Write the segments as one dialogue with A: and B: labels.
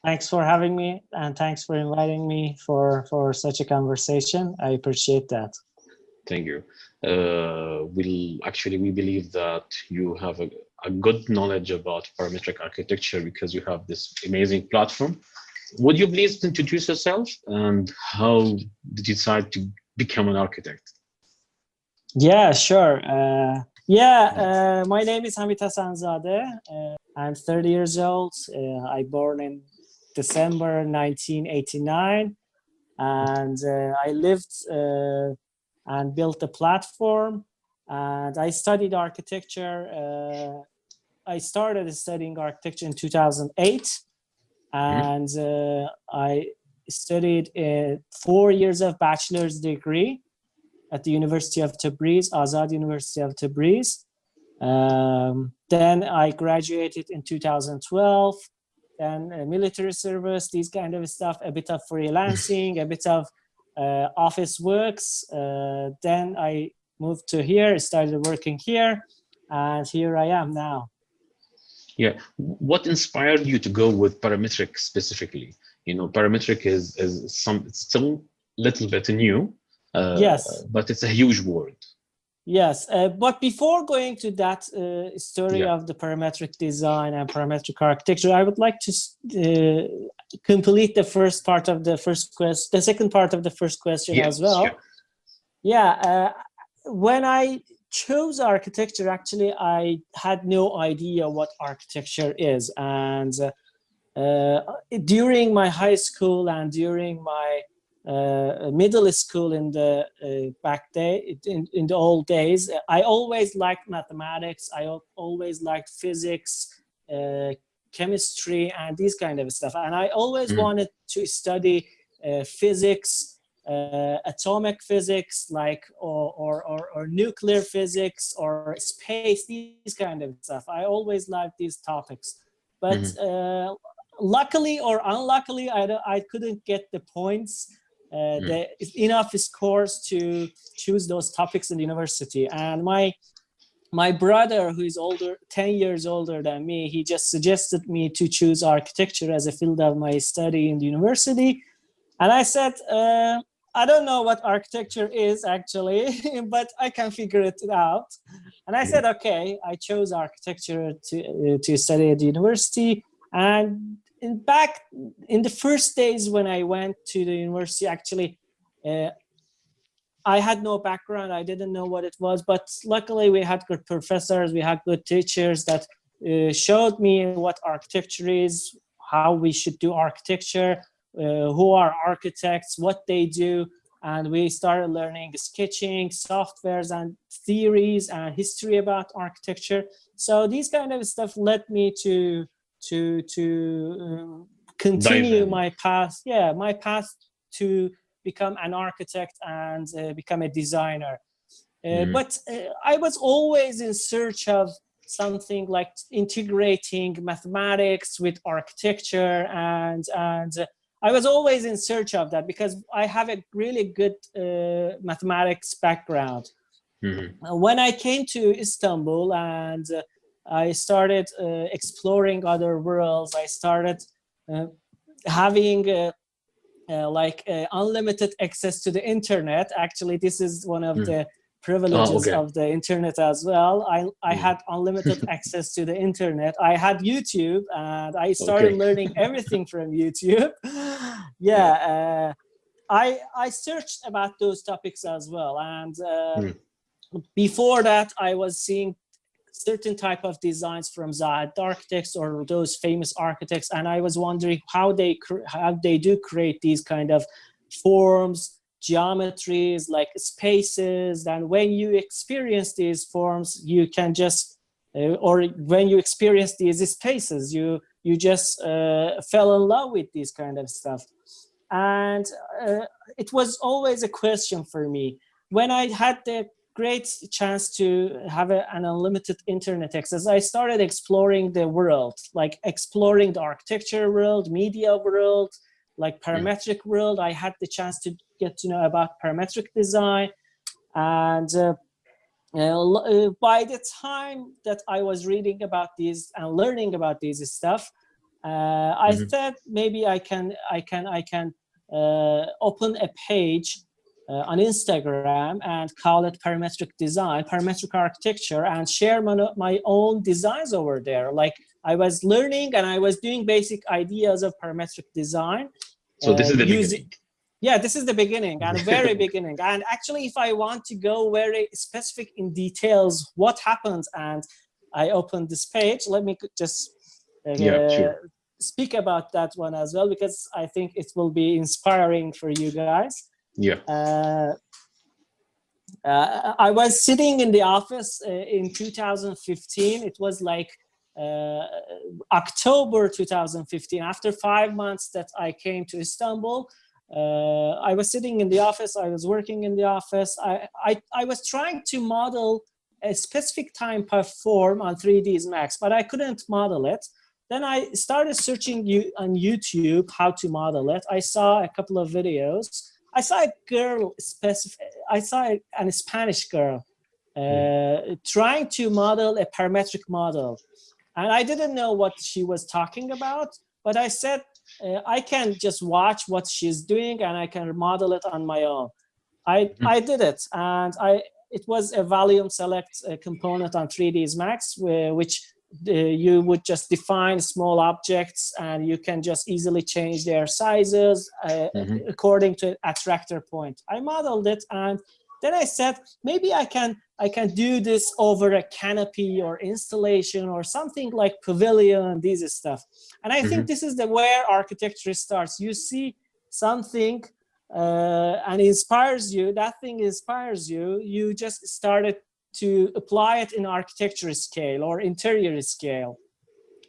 A: Thanks for having me, and thanks for inviting me for such a conversation. I appreciate that.
B: Thank you. We believe that you have a good knowledge about parametric architecture because you have this amazing platform. Would you please introduce yourself and how did you decide to become an architect?
A: Yeah, sure. My name is Hamid Hassanzadeh. I'm 30 years old. I born in December 1989, and I lived and built a platform, and I studied architecture. I started studying architecture in 2008, and I studied 4 years of bachelor's degree at the University of Tabriz, Azad University of Tabriz. Then I graduated in 2012, then military service, these kind of stuff, a bit of freelancing, a bit of office works. Then I moved to here, started working here, and here I am now.
B: Yeah, what inspired you to go with parametric specifically? You know, parametric is it's still a little bit new.
A: Yes,
B: but it's a huge word.
A: Yes, but before going to that story of the parametric design and parametric architecture, I would like to complete the first part of the first question, the second part of the first question as well. Sure. Yeah, when I chose architecture, actually, I had no idea what architecture is, and during my high school and during my middle school in the in the old days, I always liked mathematics. I always liked physics, chemistry, and these kind of stuff. And I always wanted to study physics, atomic physics, like or nuclear physics or space, these kind of stuff. I always liked these topics, but luckily or unluckily, I couldn't get the points. Enough scores to choose those topics in the university, and my brother, who is 10 years older than me, he just suggested me to choose architecture as a field of my study in the university. And I said, I don't know what architecture is actually, but I can figure it out. And I said, okay. I chose architecture to study at the university. And back in the first days when I went to the university, actually, I had no background. I didn't know what it was, but luckily we had good professors, we had good teachers that showed me what architecture is, how we should do architecture, who are architects, what they do. And we started learning sketching, softwares, and theories and history about architecture. So these kind of stuff led me to continue my path. Yeah, my path to become an architect and become a designer. But I was always in search of something like integrating mathematics with architecture, and I was always in search of that because I have a really good mathematics background. When I came to Istanbul and I started exploring other worlds, I started having unlimited access to the internet. Actually, this is one of the privileges of the internet as well. I had unlimited access to the internet. I had YouTube, and I started learning everything from YouTube. I searched about those topics as well. And before that, I was seeing certain type of designs from Zahid architects or those famous architects, and I was wondering how they do create these kind of forms, geometries, like spaces. And when you experience these forms, you can just or when you experience these spaces, you just fell in love with this kind of stuff. And it was always a question for me. When I had the great chance to have an unlimited internet access, I started exploring the world, like exploring the architecture world, media world, like parametric world. I had the chance to get to know about parametric design. And by the time that I was reading about these and learning about these stuff, I thought maybe I can open a page on Instagram and call it parametric design, parametric architecture, and share my own designs over there. Like I was learning and I was doing basic ideas of parametric design.
B: So this is the beginning.
A: Yeah, this is the beginning and very beginning. And actually, if I want to go very specific in details, what happened, and I opened this page, let me just speak about that one as well, because I think it will be inspiring for you guys.
B: Yeah.
A: I was sitting in the office in 2015. It was like October 2015. After 5 months that I came to Istanbul, I was sitting in the office. I was working in the office. I was trying to model a specific type of form on 3ds Max, but I couldn't model it. Then I started searching on YouTube how to model it. I saw a couple of videos. I saw a girl, I saw a Spanish girl trying to model a parametric model. And I didn't know what she was talking about, but I said, I can just watch what she's doing and I can model it on my own. I did it, and it was a volume select component on 3ds Max, which you would just define small objects and you can just easily change their sizes according to attractor point. I modeled it, and then I said, maybe I can do this over a canopy or installation or something like pavilion, these stuff. And I think this is where architecture starts. You see something and inspires you, that thing inspires you, you just started to apply it in architecture scale or interior scale.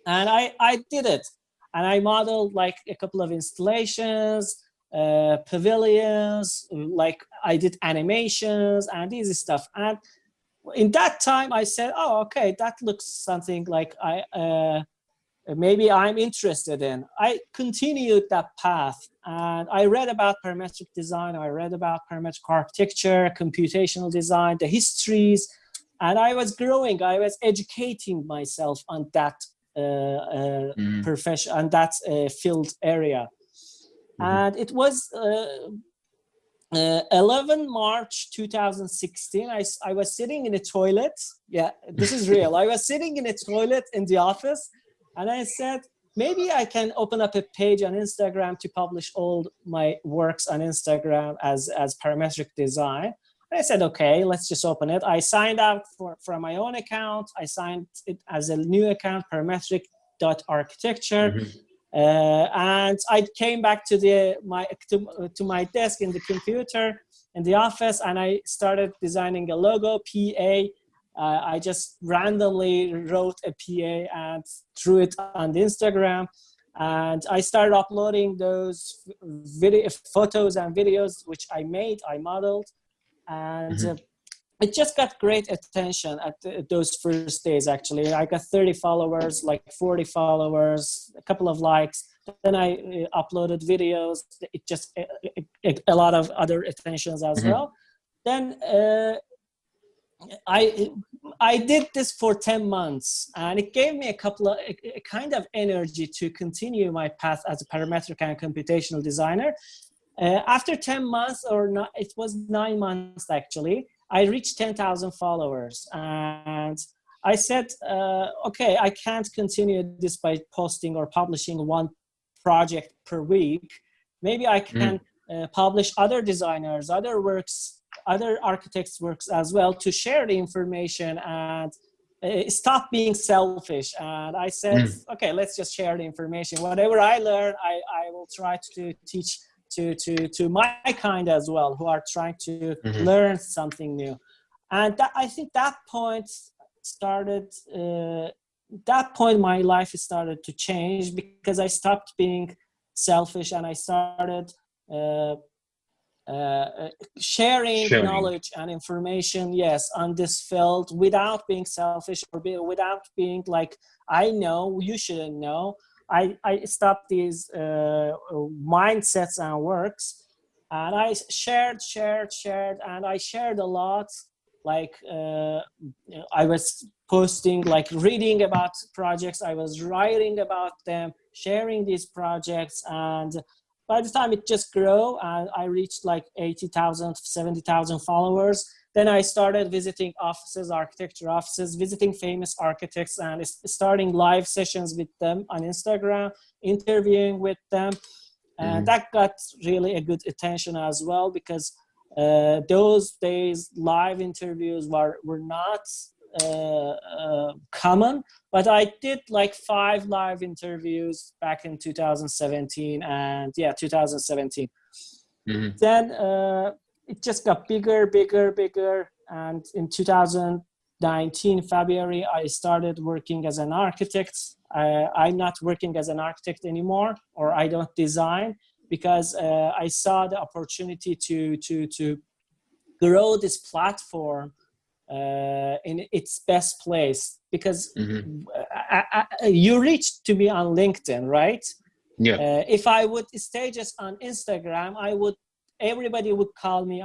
A: And I did it. And I modeled like a couple of installations, pavilions, like I did animations and these stuff. And in that time I said, oh, okay, that looks something like maybe I'm interested in. I continued that path, and I read about parametric design. I read about parametric architecture, computational design, the histories, and I was growing. I was educating myself on that profession, on that field area. And it was 11 March 2016. I was sitting in a toilet. Yeah, this is real. I was sitting in a toilet in the office, and I said, maybe I can open up a page on Instagram to publish all my works on Instagram as parametric design. And I said, okay, let's just open it. I signed up for my own account. I signed it as a new account, parametric.architecture. And I came back to my desk in the computer in the office, and I started designing a logo, PA. I just randomly wrote a PA and threw it on the Instagram, and I started uploading those photos and videos which I modeled, and it just got great attention at those first days. Actually, I got 30 followers, like 40 followers, a couple of likes. Then I uploaded videos. It just a lot of other attentions as well. Then I did this for 10 months, and it gave me a kind of energy to continue my path as a parametric and computational designer. After 10 months, or not, it was 9 months actually, I reached 10,000 followers, and I said, okay, I can't continue this by posting or publishing one project per week. Maybe I can publish other designers, other works, other architects' works as well, to share the information and stop being selfish. And I said, okay, let's just share the information. Whatever I learn, I will try to teach to my kind as well, who are trying to learn something new. And I think that point my life started to change, because I stopped being selfish and I started sharing knowledge and information, yes, on this field, without being selfish or without being like, I know, you shouldn't know. I stopped these mindsets and works, and I shared, and I shared a lot. Like I was posting, like reading about projects, I was writing about them, sharing these projects. And by the time it just grew, and I reached like 80,000, 70,000 followers, then I started visiting offices, architecture offices, visiting famous architects, and starting live sessions with them on Instagram, interviewing with them. And that got really a good attention as well, because those days live interviews were not common, but I did like 5 live interviews back in 2017, and 2017. Then it just got bigger, and in 2019 February I started working as an architect. I'm not working as an architect anymore, or I don't design, because I saw the opportunity to grow this platform in its best place, because you reached to me on LinkedIn, right?
B: Yeah.
A: If I would stay just on Instagram, everybody would call me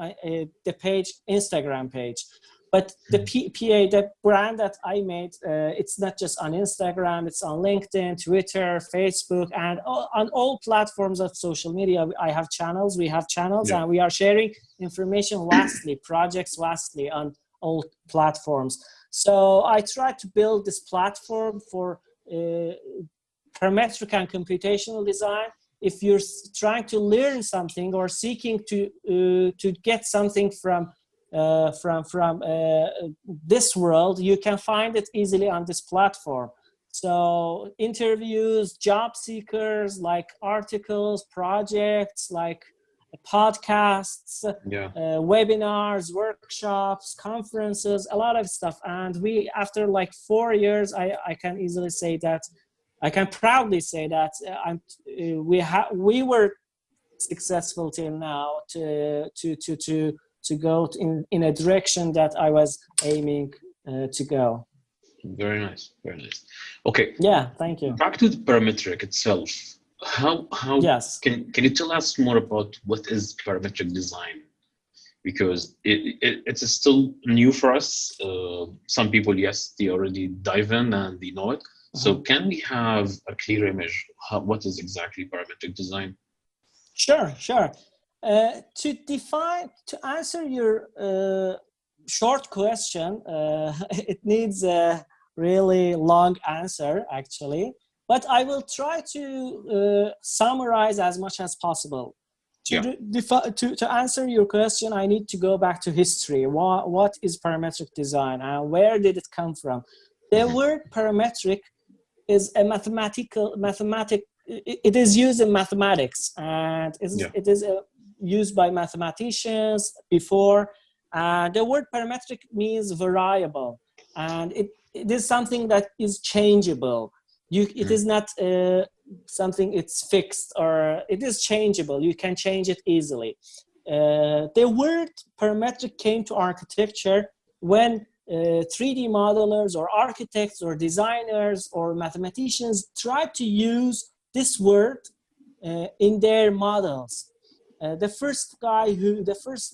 A: the page Instagram page. But the the brand that I made, it's not just on Instagram, it's on LinkedIn, Twitter, Facebook, and on all platforms of social media. I have channels, we have channels, and we are sharing information vastly, projects vastly on all platforms. So I tried to build this platform for parametric and computational design. If you're trying to learn something or seeking to get something from this world, you can find it easily on this platform. So interviews, job seekers, like articles, projects, like podcasts, webinars, workshops, conferences, a lot of stuff. And we, after like 4 years, I can easily say that, I can proudly say that we were successful till now to go in a direction that I was aiming to go.
B: Very nice, very nice. Okay.
A: Yeah, thank you.
B: Back to the parametric itself. How
A: yes.
B: Can you tell us more about what is parametric design? Because it's still new for us. Some people, yes, they already dive in and they know it. So can we have a clear image? What is exactly parametric design?
A: Sure. To answer your short question, it needs a really long answer, actually. But I will try to summarize as much as possible. To answer your question, I need to go back to history. What is parametric design, and where did it come from? The word parametric is a it is used in mathematics, and it is used by mathematicians before. The word parametric means variable, and it is something that is changeable. It is not something it's fixed, or it is changeable. You can change it easily. The word parametric came to architecture when 3D modelers or architects or designers or mathematicians tried to use this word in their models. The first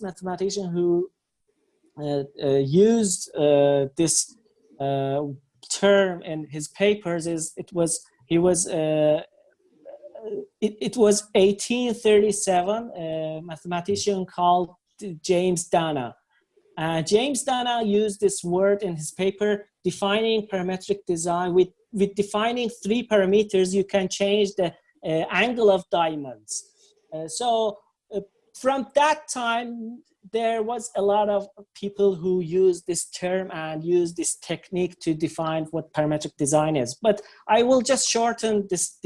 A: mathematician who used this term in his papers it was 1837, a mathematician called James Dana. James Dana used this word in his paper defining parametric design. With defining 3 parameters, you can change the angle of diamonds. So from that time, there was a lot of people who used this term and used this technique to define what parametric design is. But I will just shorten this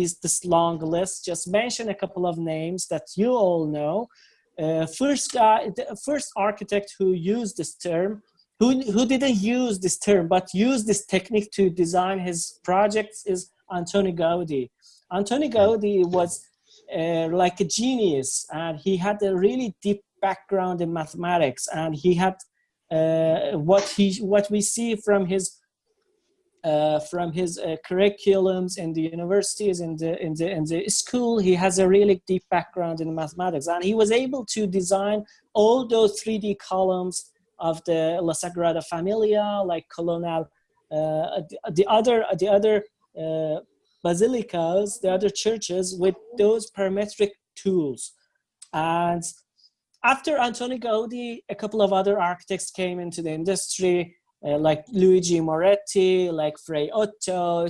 A: long list, just mention a couple of names that you all know. The first architect who used this term, who didn't use this term, but used this technique to design his projects, is Antoni Gaudí. Antoni Gaudí was like a genius, and he had a really deep background in mathematics, and he had what we see from his curriculums in the universities, in the school. He has a really deep background in mathematics, and he was able to design all those 3D columns of the La Sagrada Familia, like Colonel. The other basilicas, the other churches, with those parametric tools. And after Antonio Gaudi, a couple of other architects came into the industry, like Luigi Moretti, like Frei Otto,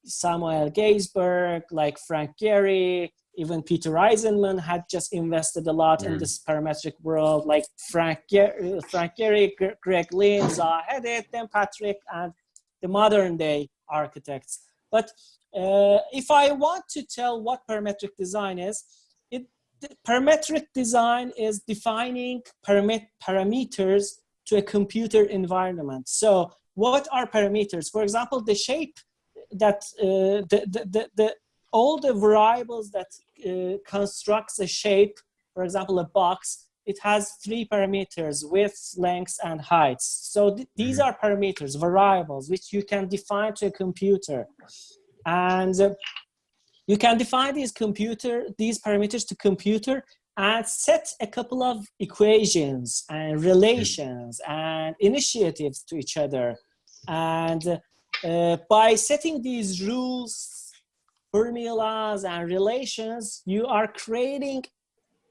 A: Samuel Geisberg, like Frank Gehry, even Peter Eisenman had just invested a lot in this parametric world, like Frank Gehry, Greg Lynn, Zaha Hadid, then Patrick, and the modern day architects. But if I want to tell what parametric design is, parametric design is defining parameters to a computer environment. So what are parameters? For example, the shape that all the variables that constructs a shape, for example, a box, it has 3 parameters: width, length, and height. So these are parameters, variables, which you can define to a computer. And you can define these parameters to computer and set a couple of equations and relations and initiatives to each other. And by setting these rules, formulas, and relations, you are creating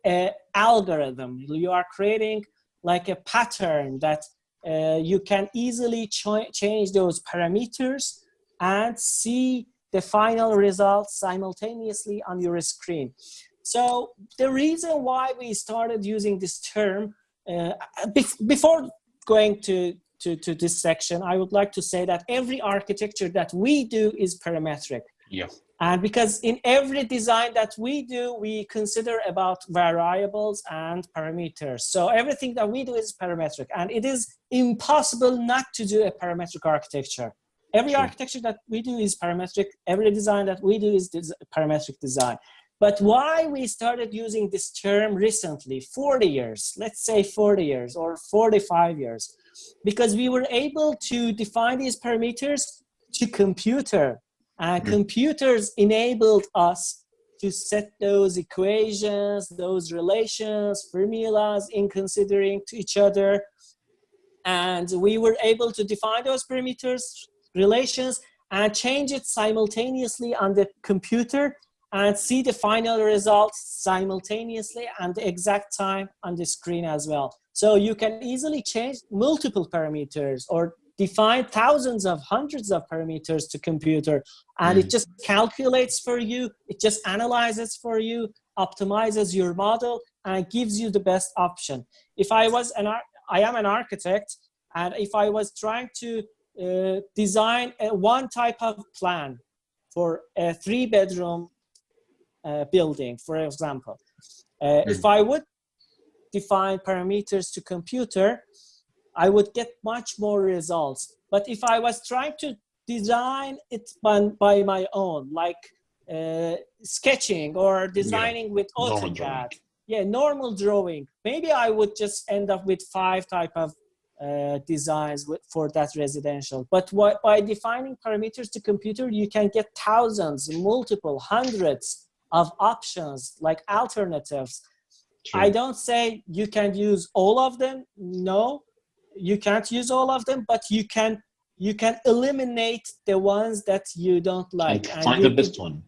A: an algorithm. You are creating like a pattern that you can easily change those parameters and see the final results simultaneously on your screen. So the reason why we started using this term, before going to this section, I would like to say that every architecture that we do is parametric.
B: Yeah.
A: And because in every design that we do, we consider about variables and parameters. So everything that we do is parametric, and it is impossible not to do a parametric architecture. Every architecture that we do is parametric. Every design that we do is parametric design. But why we started using this term recently, 40 years, let's say 40 years or 45 years, because we were able to define these parameters to computer, and computers enabled us to set those equations, those relations, formulas in considering to each other. And we were able to define those parameters, relations, and change it simultaneously on the computer and see the final results simultaneously and the exact time on the screen as well. So you can easily change multiple parameters or define thousands of hundreds of parameters to computer, and it just calculates for you, it just analyzes for you, optimizes your model, and gives you the best option. If I am an architect, and if I was trying to design one type of plan for a 3-bedroom building, for example. If I would define parameters to computer, I would get much more results. But if I was trying to design it by my own, like sketching or designing with AutoCAD, normal drawing, maybe I would just end up with 5 type of designs for that residential. But by defining parameters to computer, you can get thousands, multiple, hundreds of options, like alternatives. I don't say you can use all of them. No, you can't use all of them, but you can eliminate the ones that you don't like.
B: And find the best one.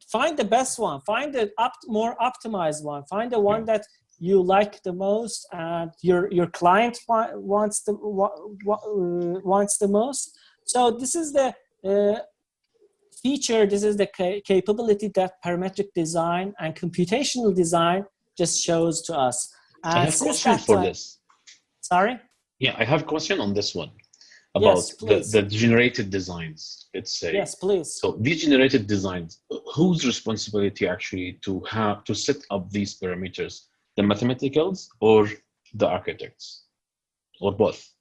A: Find the best one. Find the more optimized one. Find the one that you like the most, and your client wants the most. So this is the feature. This is the capability that parametric design and computational design just shows to us.
B: I have a question for this.
A: Sorry?
B: Yeah, I have a question on this one about the generated designs, let's say.
A: Yes, please.
B: So these generated designs, whose responsibility actually to set up these parameters? The mathematicals or the architects, or both?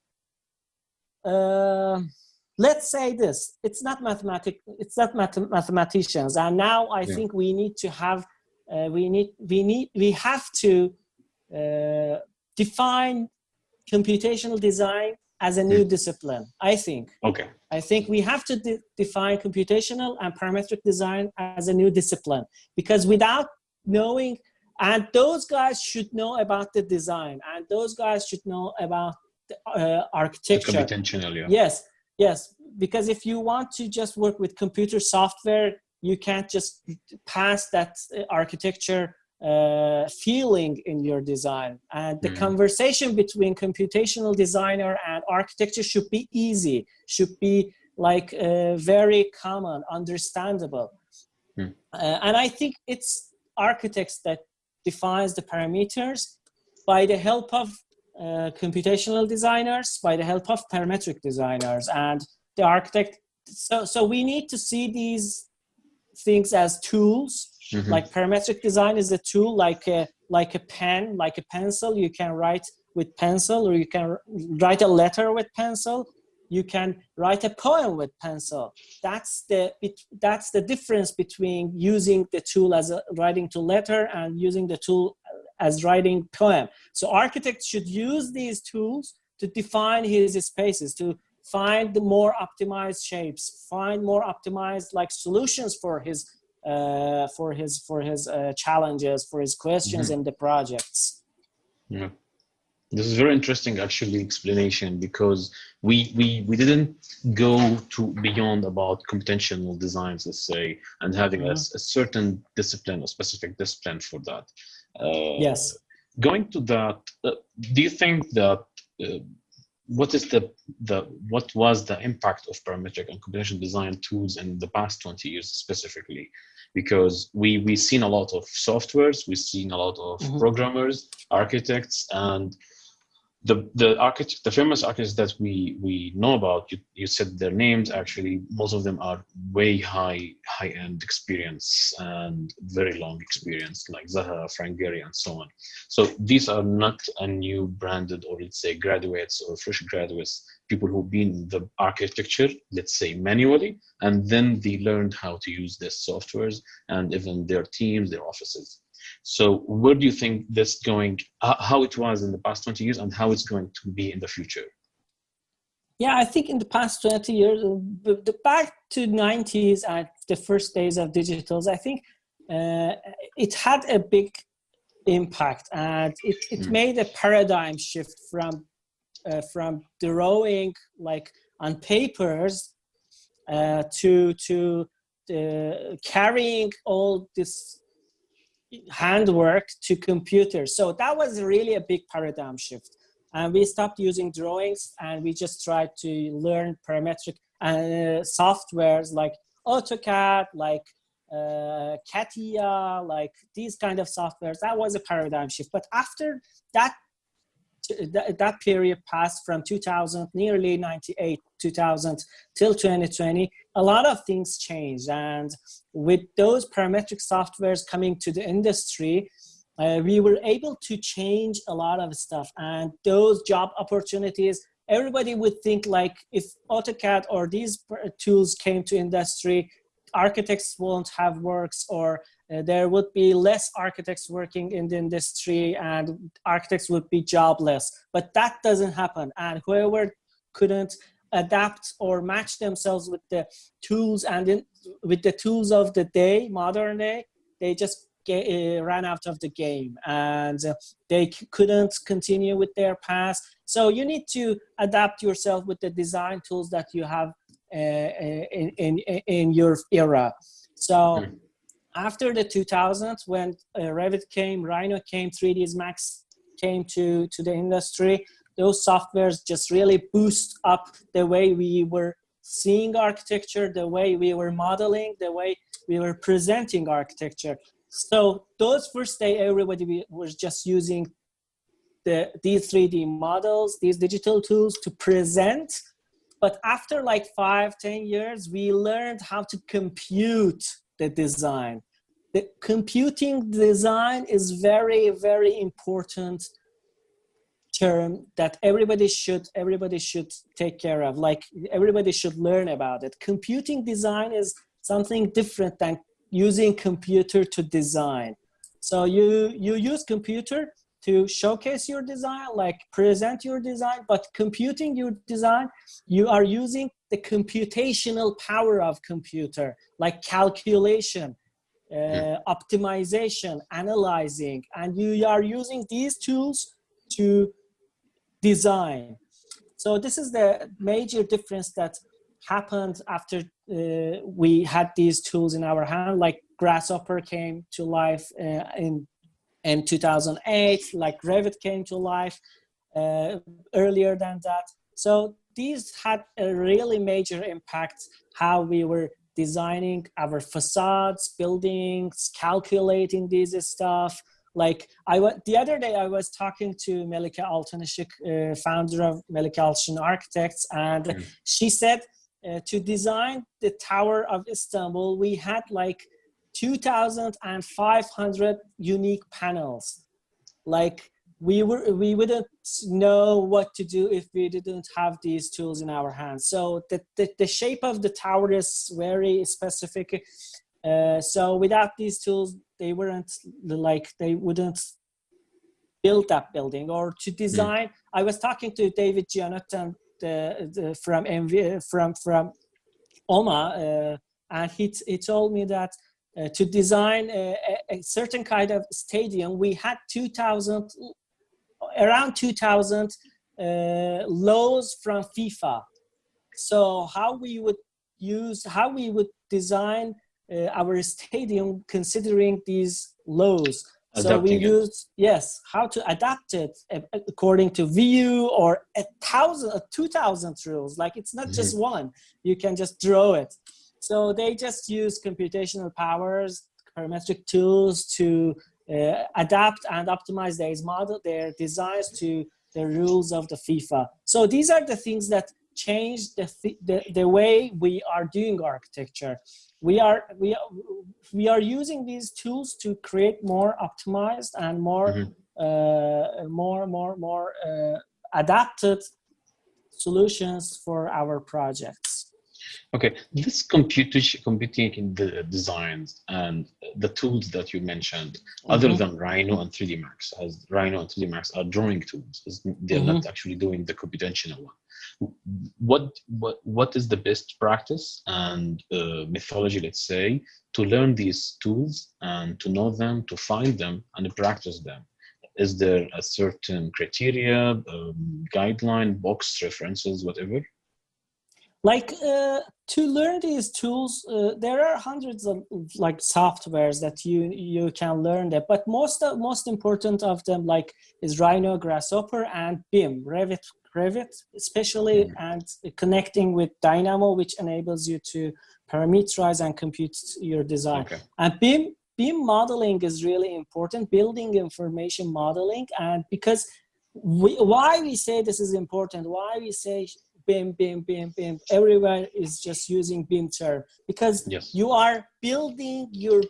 A: Let's say this: it's not mathematicians, and now I think we need to have we have to define computational design as a new discipline. I think we have to define computational and parametric design as a new discipline, because without knowing, and those guys should know about the design, and those guys should know about the architecture.
B: The computational,
A: Yes, because if you want to just work with computer software, you can't just pass that architecture feeling in your design. And the conversation between computational designer and architecture should be easy, should be like very common, understandable. And I think it's architects that defines the parameters by the help of computational designers, by the help of parametric designers and the architect. So we need to see these things as tools. Like parametric design is a tool, like a pen, like a pencil. You can write with pencil, or you can write a letter with pencil. You can write a poem with pencil. That's the difference between using the tool as writing to letter and using the tool as writing poem. So architects should use these tools to define his spaces, to find the more optimized shapes, find more optimized like solutions for his challenges, for his questions in the projects.
B: Yeah. This is very interesting, actually, explanation, because we didn't go to beyond about computational designs, let's say, and having a certain discipline, a specific discipline for that.
A: Yes.
B: Going to that, do you think that what was the impact of parametric and computational design tools in the past 20 years specifically? Because we've seen a lot of softwares, we've seen a lot of programmers, architects, and the famous architects that we know about, you said their names. Actually, most of them are way high-end experience and very long experience, like Zaha, Frank Gehry, and so on. So these are not a new branded, or let's say graduates or fresh graduates, people who've been in the architecture, let's say manually, and then they learned how to use these softwares and even their teams, their offices. So where do you think this going, how it was in the past 20 years and how it's going to be in the future?
A: Yeah, I think in the past 20 years, back to 90s and the first days of digitals, I think it had a big impact, and it made a paradigm shift from drawing like on papers to carrying all this handwork to computers. So that was really a big paradigm shift. And we stopped using drawings and we just tried to learn parametric softwares like AutoCAD, like CATIA, like these kind of softwares. That was a paradigm shift. But after that period passed from 2000, nearly 98, 2000 till 2020, a lot of things changed. And with those parametric softwares coming to the industry, we were able to change a lot of stuff. And those job opportunities, everybody would think like if AutoCAD or these tools came to industry, architects won't have works, or there would be less architects working in the industry and architects would be jobless. But that doesn't happen. And whoever couldn't adapt or match themselves with the tools and with the tools of the day, modern day, they just ran out of the game and they couldn't continue with their path. So you need to adapt yourself with the design tools that you have in your era. So after the 2000s, when Revit came, Rhino came, 3ds Max came to the industry, those softwares just really boost up the way we were seeing architecture, the way we were modeling, the way we were presenting architecture. So those first day, everybody was just using these 3D models, these digital tools to present. But after like 5-10 years, we learned how to compute the design. The computing design is very, very important term that everybody should take care of. Like everybody should learn about it. Computing design is something different than using computer to design. So you use computer to showcase your design, like present your design, but computing your design, you are using the computational power of computer, like calculation, optimization, analyzing, and you are using these tools to design. So this is the major difference that happened after we had these tools in our hand. Like Grasshopper came to life in 2008, like Revit came to life earlier than that. So these had a really major impact how we were designing our facades, buildings, calculating this stuff. Like the other day I was talking to Melike Altanışık, founder of Melike Altanışık Architects, and she said to design the Tower of Istanbul, we had like 2,500 unique panels. Like we wouldn't know what to do if we didn't have these tools in our hands. So the shape of the tower is very specific. So without these tools, they wouldn't build that building. Or to design, I was talking to David Gianotto from OMA, and he told me that to design a certain kind of stadium, we had around 2,000 laws from FIFA. So how we would design our stadium considering these laws. So we used, how to adapt it according to VU or 2,000 rules. Like it's not just one, you can just draw it. So they just use computational powers, parametric tools to adapt and optimize their designs to the rules of the FIFA. So these are the things that change the way we are doing architecture. We are using these tools to create more optimized and more adapted solutions for our projects.
B: Okay, this computing in the designs and the tools that you mentioned, other than Rhino and 3D Max, as Rhino and 3D Max are drawing tools, they're not actually doing the computational one. What is the best practice and methodology, let's say, to learn these tools and to know them, to find them and practice them? Is there a certain criteria, guideline, box, references, whatever?
A: Like to learn these tools, there are hundreds of like softwares that you can learn that, but most important of them like is Rhino, Grasshopper, and BIM, Revit especially, and connecting with Dynamo, which enables you to parameterize and compute your design. Okay. And BIM modeling is really important, building information modeling, and because why we say this is important, why we say BIM, everyone is just using BIM term, because you are building your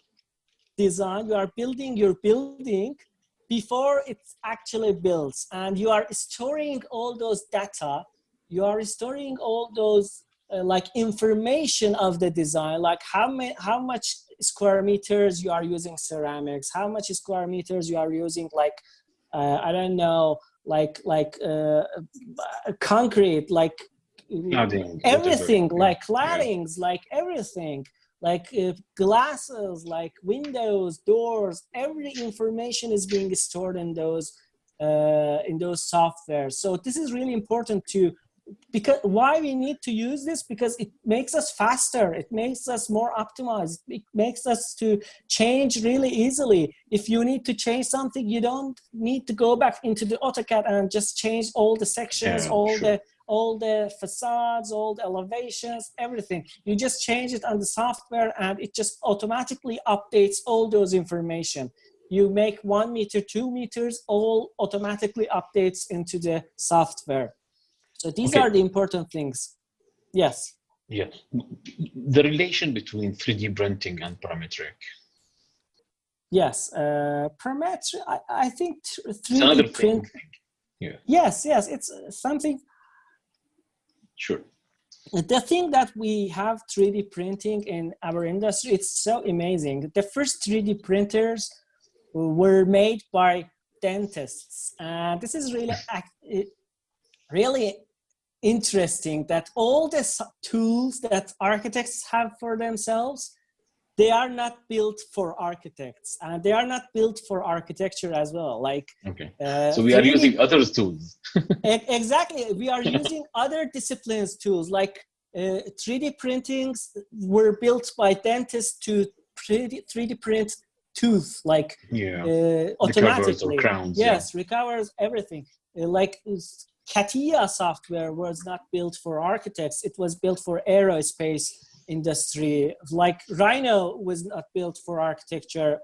A: design, you are building your building before it actually builds, and you are storing all those data, you are storing all those like information of the design, like how much square meters you are using ceramics, how much square meters you are using like I don't know, like concrete, like cladding, everything, whatever. Like claddings, like everything, like glasses, like windows, doors, every information is being stored in those softwares. So this is really important because why we need to use this, because it makes us faster, it makes us more optimized, it makes us to change really easily. If you need to change something, you don't need to go back into the AutoCAD and just change all the sections, all the facades, all the elevations, everything. You just change it on the software and it just automatically updates all those information. You make 1 meter, 2 meters, all automatically updates into the software. So these are the important things. Yes.
B: Yes. The relation between 3D printing and parametric.
A: Yes. Parametric, I think 3D print. Yeah. Yes, it's something.
B: Sure.
A: The thing that we have 3D printing in our industry, it's so amazing. The first 3D printers were made by dentists. And this is really interesting that all the tools that architects have for themselves, they are not built for architects, and they are not built for architecture as well. Like,
B: so we are using other tools.
A: Exactly, we are using other disciplines tools. Like 3D printings were built by dentists to 3D print tooth, like automatically.
B: Or crowns,
A: yes, recovers everything. Like CATIA software was not built for architects; it was built for aerospace industry. Like Rhino was not built for architecture;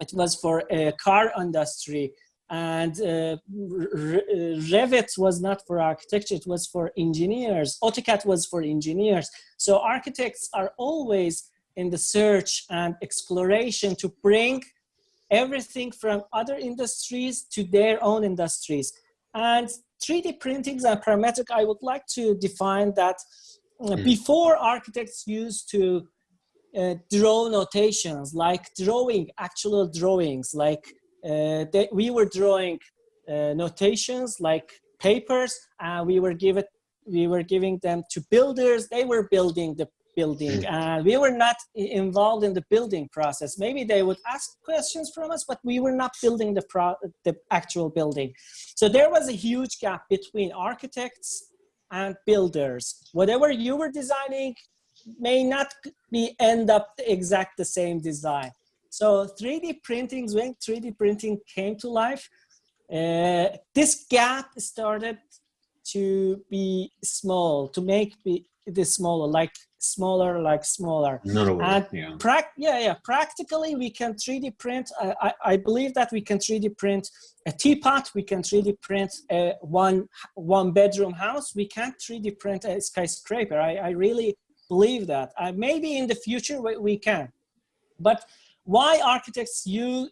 A: it was for a car industry. And Revit was not for architecture; it was for engineers. AutoCAD was for engineers. So architects are always in the search and exploration to bring everything from other industries to their own industries. And 3D printings and parametric, I would like to define that before architects used to draw notations, like drawing actual drawings, like we were drawing notations like papers, and we were giving them to builders. They were building the building, and we were not involved in the building process. Maybe they would ask questions from us, but we were not building the actual building. So there was a huge gap between architects and builders. Whatever you were designing may not end up the same design. So 3D printings, when 3D printing came to life, this gap started to be small, to make this smaller, like smaller. And practically we can 3D print. I believe that we can 3D print a teapot. We can 3D print a one bedroom house. We can't 3D print a skyscraper. I really believe that. Maybe in the future we can. But why architects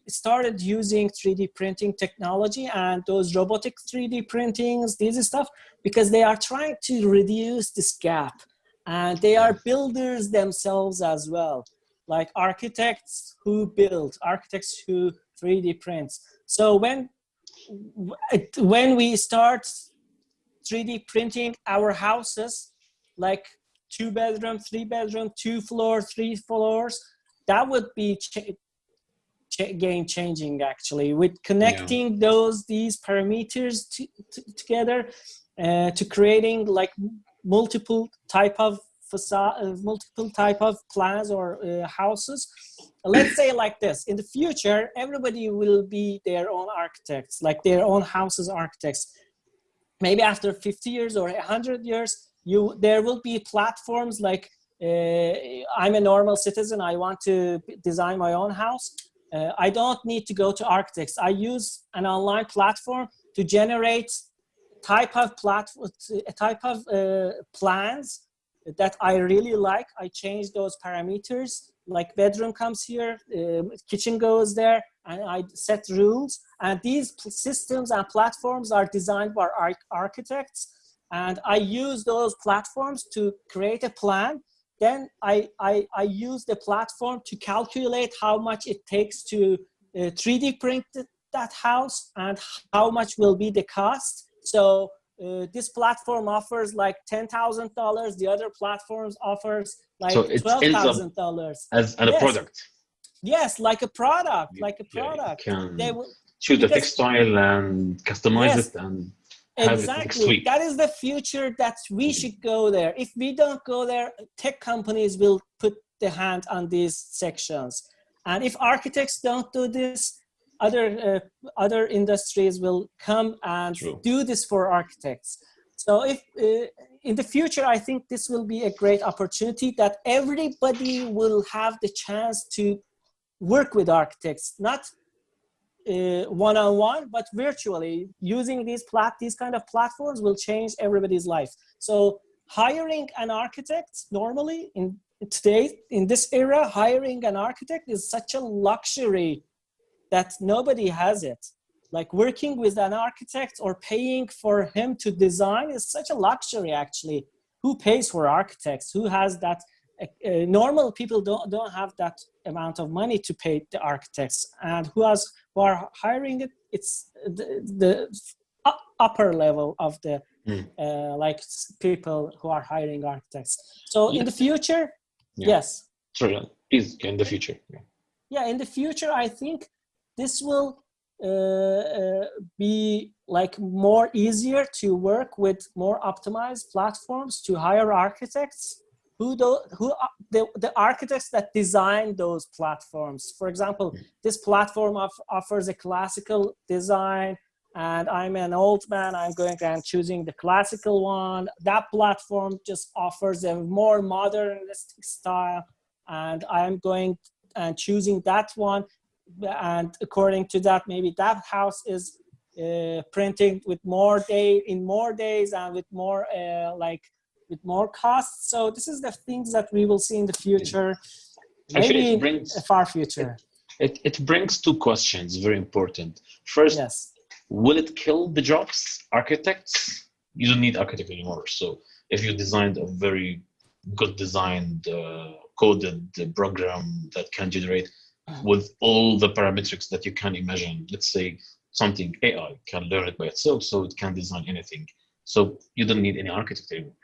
A: started using 3D printing technology and those robotic 3D printings, this stuff? Because they are trying to reduce this gap. And they are builders themselves as well, like architects who build, architects who 3D prints. So when we start 3D printing our houses, like 2 bedroom, 3 bedroom, 2 floor, 3 floors, that would be game changing actually, with connecting these parameters together to creating like multiple type of facade, multiple type of plans or houses. Let's say like this: in the future, everybody will be their own architects, like their own houses architects. Maybe after 50 years or 100 years, there will be platforms like I'm a normal citizen. I want to design my own house. I don't need to go to architects. I use an online platform to generate a type of plans that I really like. I change those parameters, like bedroom comes here, kitchen goes there, and I set rules. And these systems and platforms are designed by architects, and I use those platforms to create a plan. Then I use the platform to calculate how much it takes to 3D print that house and how much will be the cost. So this platform offers like $10,000. The other platforms offers like $12,000
B: as a product.
A: Yes, like a product,
B: They will choose the textile and customize it and have it next week.
A: That is the future that we should go there. If we don't go there, tech companies will put the hand on these sections. And if architects don't do this, other industries will come and do this for architects. So if in the future, I think this will be a great opportunity that everybody will have the chance to work with architects, not one-on-one, but virtually. Using these kind of platforms will change everybody's life. So hiring an architect normally in this era, hiring an architect is such a luxury that nobody has it. Like working with an architect or paying for him to design is such a luxury actually. Who pays for architects? Who has that? Normal people don't have that amount of money to pay the architects, and who are hiring it? It's the upper level of the like people who are hiring architects. So in the future, yes.
B: Sorry, please. In the future,
A: in the future, I think this will be like more easier to work with more optimized platforms to hire architects the architects that design those platforms. For example, this platform offers a classical design, and I'm an old man, I'm going and choosing the classical one. That platform just offers a more modernistic style, and I'm going and choosing that one. And according to that, maybe that house is printing with in more days and with more with more costs. So this is the things that we will see in the future, maybe in a far future.
B: It brings two questions, very important. First,
A: yes.
B: Will it kill the jobs? Architects? You don't need architect anymore. So if you designed a very good designed, coded program that can generate with all the parametrics that you can imagine, let's say something AI can learn it by itself, so it can design anything. So you don't need any architect anymore.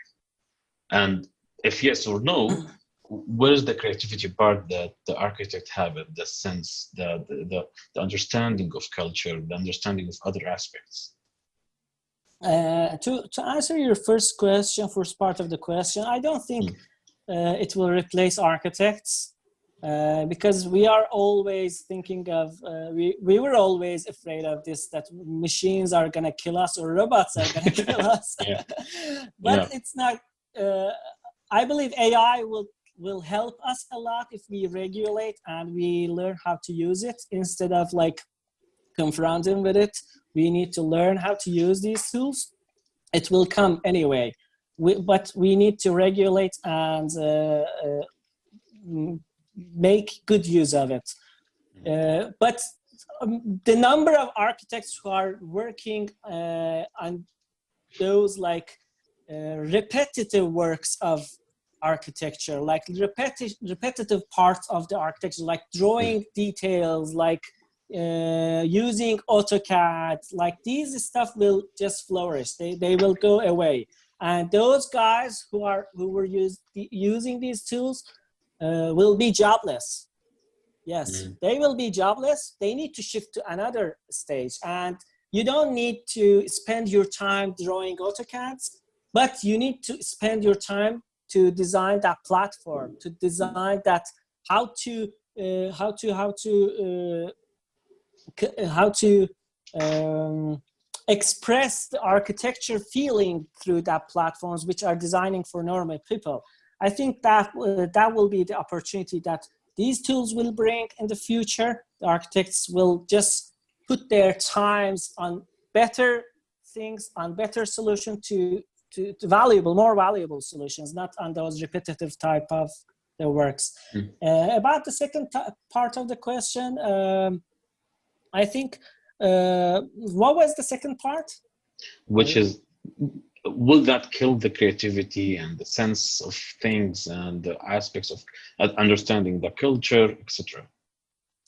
B: And if yes or no, where is the creativity part that the architect have it, the sense, the understanding of culture, the understanding of other aspects?
A: To answer your first part of the question, I don't think it will replace architects because we are always thinking of, we were always afraid of this, that machines are going to kill us or robots are going to kill us. But it's not, I believe AI will help us a lot if we regulate and we learn how to use it instead of like confronting with it. We need to learn how to use these tools. It will come anyway, but we need to regulate and make good use of it. But the number of architects who are working on those like repetitive works of architecture, like repetitive parts of the architecture, like drawing details, like using AutoCAD, like these stuff will just flourish. They will go away. And those guys who were using these tools will be jobless. Yes, they will be jobless. They need to shift to another stage. And you don't need to spend your time drawing AutoCADs, but you need to spend your time to design that platform, to design that how to express the architecture feeling through that platforms which are designing for normal people. I think that that will be the opportunity that these tools will bring in the future. The architects will just put their times on better things, on better solution to more valuable solutions, not on those repetitive type of the works. About the second part of the question, I think, what was the second part?
B: Which is, will that kill the creativity and the sense of things and the aspects of understanding the culture, etc.?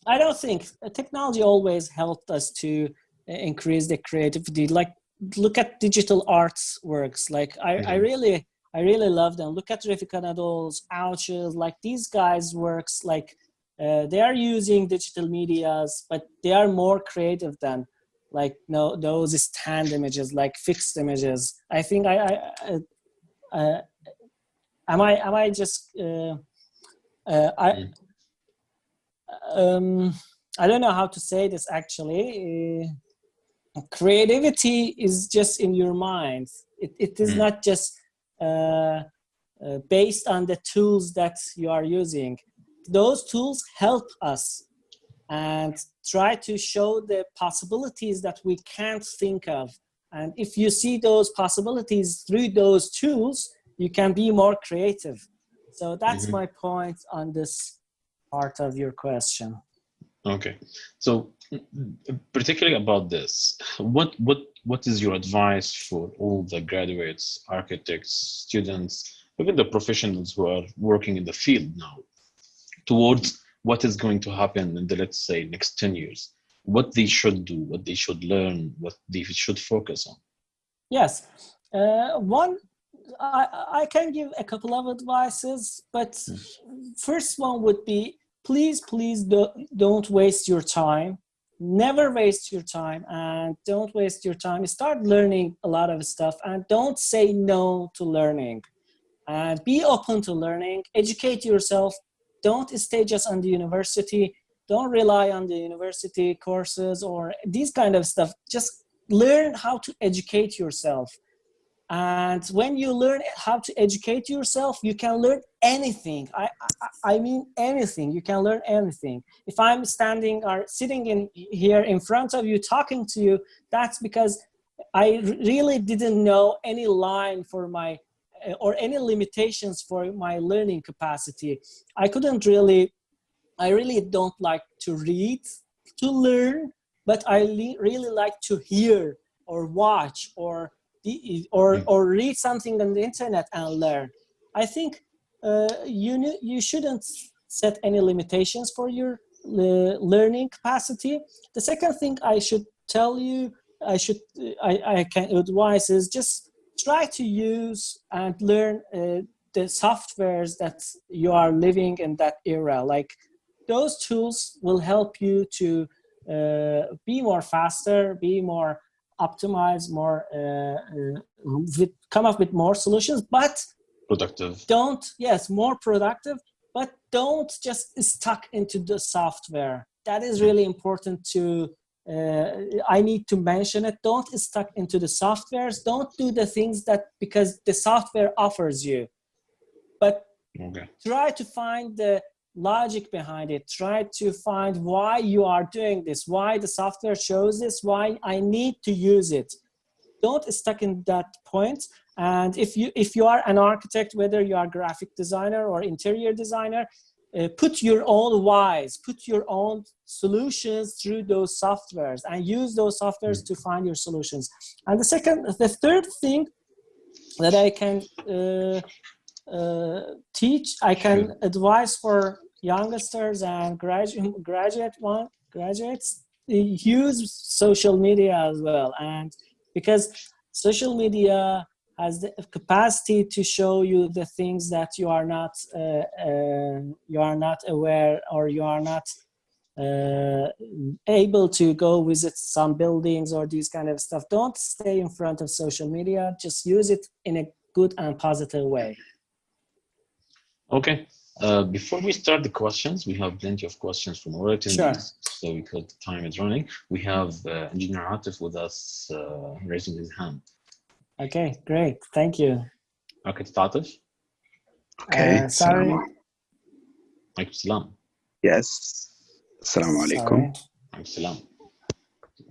A: I don't think. Technology always helped us to increase the creativity. Like, look at digital arts works. Like, I really love them. Look at Refik Anadol's, Ouch's, like these guys' works, like they are using digital medias, but they are more creative than like those stand images, like fixed images. I think am I just I don't know how to say this actually. Creativity is just in your mind. It is not just based on the tools that you are using. Those tools help us and try to show the possibilities that we can't think of. And if you see those possibilities through those tools, you can be more creative. So that's my point on this part of your question.
B: Okay, so particularly about this, what is your advice for all the graduates, architects, students, even the professionals who are working in the field now, towards what is going to happen in the, let's say, next 10 years, what they should do, what they should learn, what they should focus on?
A: Yes, I can give a couple of advices, but first one would be, please don't waste your time never waste your time, and don't waste your time. Start learning a lot of stuff, and don't say no to learning, and be open to learning. Educate yourself. Don't stay just on the university. Don't rely on the university courses or these kind of stuff. Just learn how to educate yourself. And when you learn how to educate yourself, you can learn anything. I mean anything. You can learn anything. If I'm standing or sitting in here in front of you talking to you, that's because I really didn't know any line for my or any limitations for my learning capacity. I really don't like to read to learn, but I really like to hear or watch or read something on the internet and learn. I think you shouldn't set any limitations for your learning capacity. The second thing I should tell you, I can advise is just try to use and learn the softwares that you are living in that era. Like those tools will help you to be more faster, be more optimized, more come up with more solutions, but
B: productive.
A: More productive, but don't just stuck into the software. That is really important to I need to mention it. Don't stuck into the softwares. Don't do the things that because the software offers you, but try to find the logic behind it. Try to find why you are doing this, why the software shows this, why I need to use it. Don't stuck in that point. And if you are an architect, whether you are a graphic designer or interior designer, put your own whys, put your own solutions through those softwares and use those softwares to find your solutions. And the third thing that I can teach, I can advise for youngsters and graduates, use social media as well. And because social media has the capacity to show you the things that you are not aware, or you are not able to go visit some buildings or these kind of stuff. Don't stay in front of social media. Just use it in a good and positive way.
B: Okay. Before we start the questions, we have plenty of questions from our attendees. So because the time is running, we have Engineer Atif with us raising his hand.
A: Okay, great. Thank you.
B: Okay, Atif.
C: Okay.
A: Sorry.
B: Salam.
C: Yes. Assalamu alaikum.
B: Salam.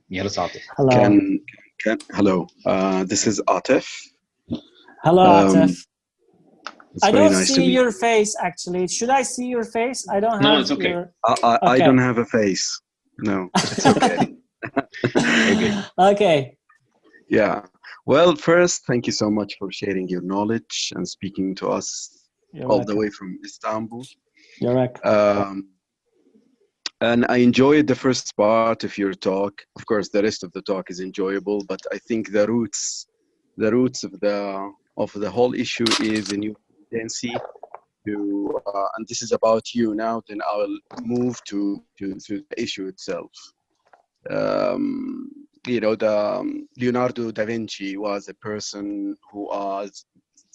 B: Yes, Atif.
A: Hello.
C: Hello. This is Atif.
A: Hello, Atif. I don't
C: nice
A: see your face, actually. Should I see your face? I don't have.
B: No, it's okay.
C: I don't have a face. No, it's okay.
A: Okay.
C: Yeah. Well, first, thank you so much for sharing your knowledge and speaking to us the way from Istanbul.
A: You're welcome.
C: And I enjoyed the first part of your talk. Of course, the rest of the talk is enjoyable, but I think the roots of the whole issue is in your tendency to, and this is about you now. Then I will move to the issue itself. Leonardo da Vinci was a person who was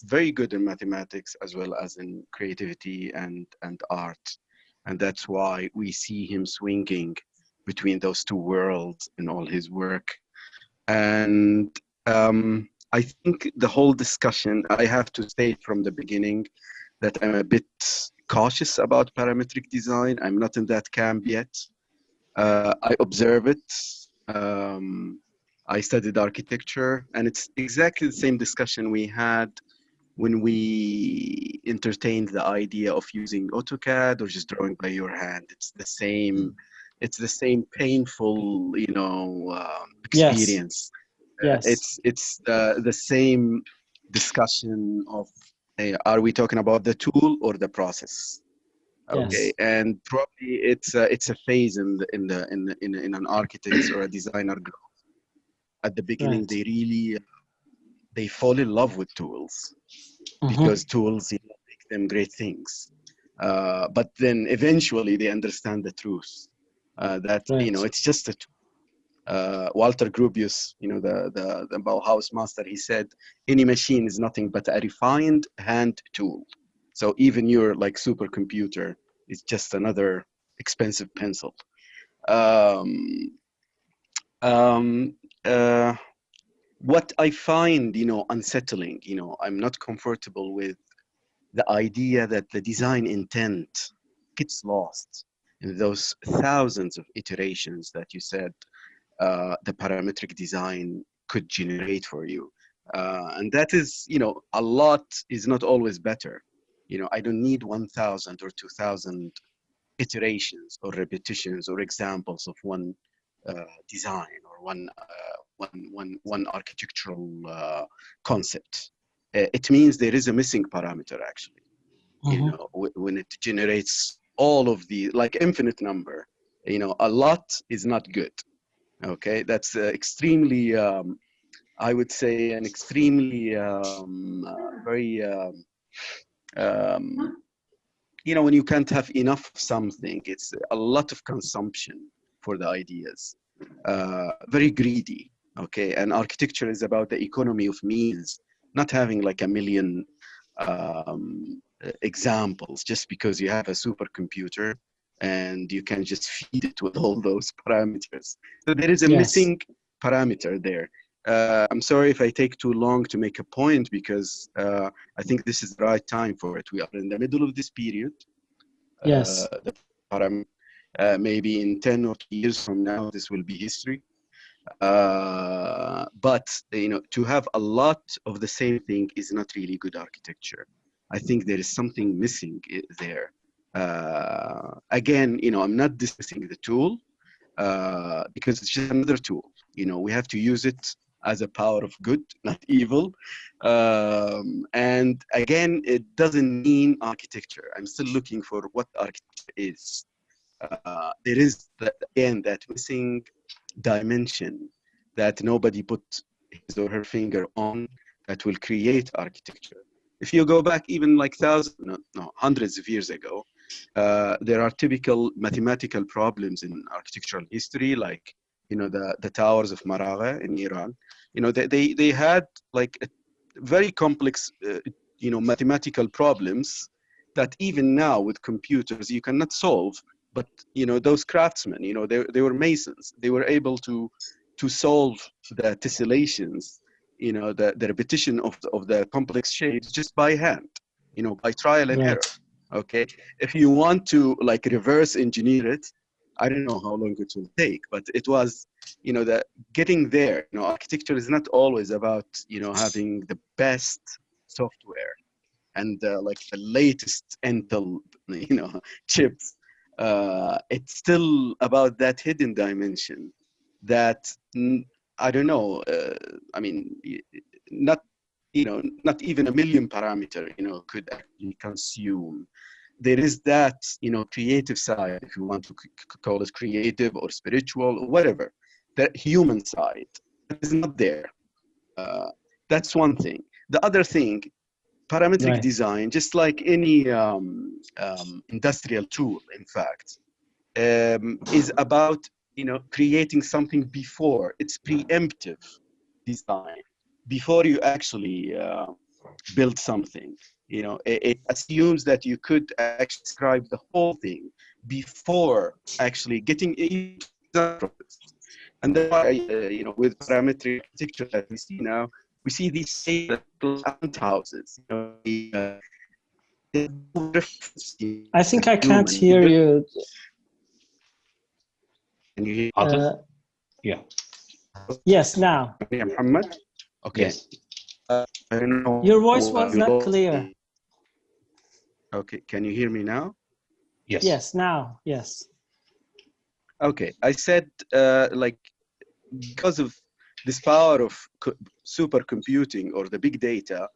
C: very good in mathematics as well as in creativity and art. And that's why we see him swinging between those two worlds in all his work. And I think the whole discussion, I have to state from the beginning that I'm a bit cautious about parametric design. I'm not in that camp yet. I observe it. I studied architecture, and it's exactly the same discussion we had when we entertained the idea of using AutoCAD or just drawing by your hand. It's the same painful, experience.
A: Yes.
C: It's the same discussion of, are we talking about the tool or the process? Okay,
A: yes.
C: And probably it's a phase in an architect or a designer growth. At the beginning, they fall in love with tools because tools make them great things. But then eventually they understand the truth. That you know, it's just a Walter Gropius, you know, the Bauhaus master, he said, any machine is nothing but a refined hand tool. So even your like supercomputer is just another expensive pencil. What I find, you know, unsettling, you know, I'm not comfortable with the idea that the design intent gets lost in those thousands of iterations that you said the parametric design could generate for you. And that is, you know, a lot is not always better. You know, I don't need 1,000 or 2,000 iterations or repetitions or examples of one design or one architectural concept. It means there is a missing parameter, actually. You know, when it generates all of the, like, infinite number, you know, a lot is not good. Okay, that's extremely, I would say, an extremely very, you know, when you can't have enough of something, it's a lot of consumption for the ideas, very greedy. Okay, and architecture is about the economy of means, not having like a million examples just because you have a supercomputer and you can just feed it with all those parameters. So there is a missing parameter there. I'm sorry if I take too long to make a point, because I think this is the right time for it. We are in the middle of this period. Maybe in 10 or 20 years from now, this will be history. But you know, to have a lot of the same thing is not really good architecture. I think there is something missing there. Again, you know, I'm not dismissing the tool because it's just another tool. You know, we have to use it as a power of good, not evil. And again, it doesn't mean architecture. I'm still looking for what architecture is. There is, again, that missing dimension that nobody put his or her finger on that will create architecture. If you go back even like hundreds of years ago, there are typical mathematical problems in architectural history, like, you know, the towers of Maragha in Iran. You know, they had like a very complex, you know, mathematical problems that even now with computers you cannot solve. But, you know, those craftsmen, you know, they were masons. They were able to solve the tessellations, you know, the repetition of the complex shapes just by hand, you know, by trial and error. Okay, if you want to like reverse engineer it, I don't know how long it will take, but it was, you know, that getting there. You know, architecture is not always about, you know, having the best software and like the latest Intel, you know, chips. It's still about that hidden dimension that, I don't know, I mean, not, you know, not even a million parameter, you know, could actually consume. There is that, you know, creative side, if you want to call it creative or spiritual or whatever, that human side is not there. That's one thing. The other thing, parametric design, just like any industrial tool, in fact, is about, you know, creating something before. It's preemptive design before you actually build something. You know, it assumes that you could actually describe the whole thing before actually getting examples. And then, you know, with parametric architecture that we see now, we see these ant houses. You know,
A: I think I can't hear you.
C: Can you hear?
B: Yeah.
A: Yes, now.
C: Muhammad? Okay.
B: Yes.
C: I don't know.
A: Your voice was not clear.
C: Okay, can you hear me now?
B: Yes.
A: Yes, now, yes.
C: Okay, I said like, because of this power of supercomputing or the big data,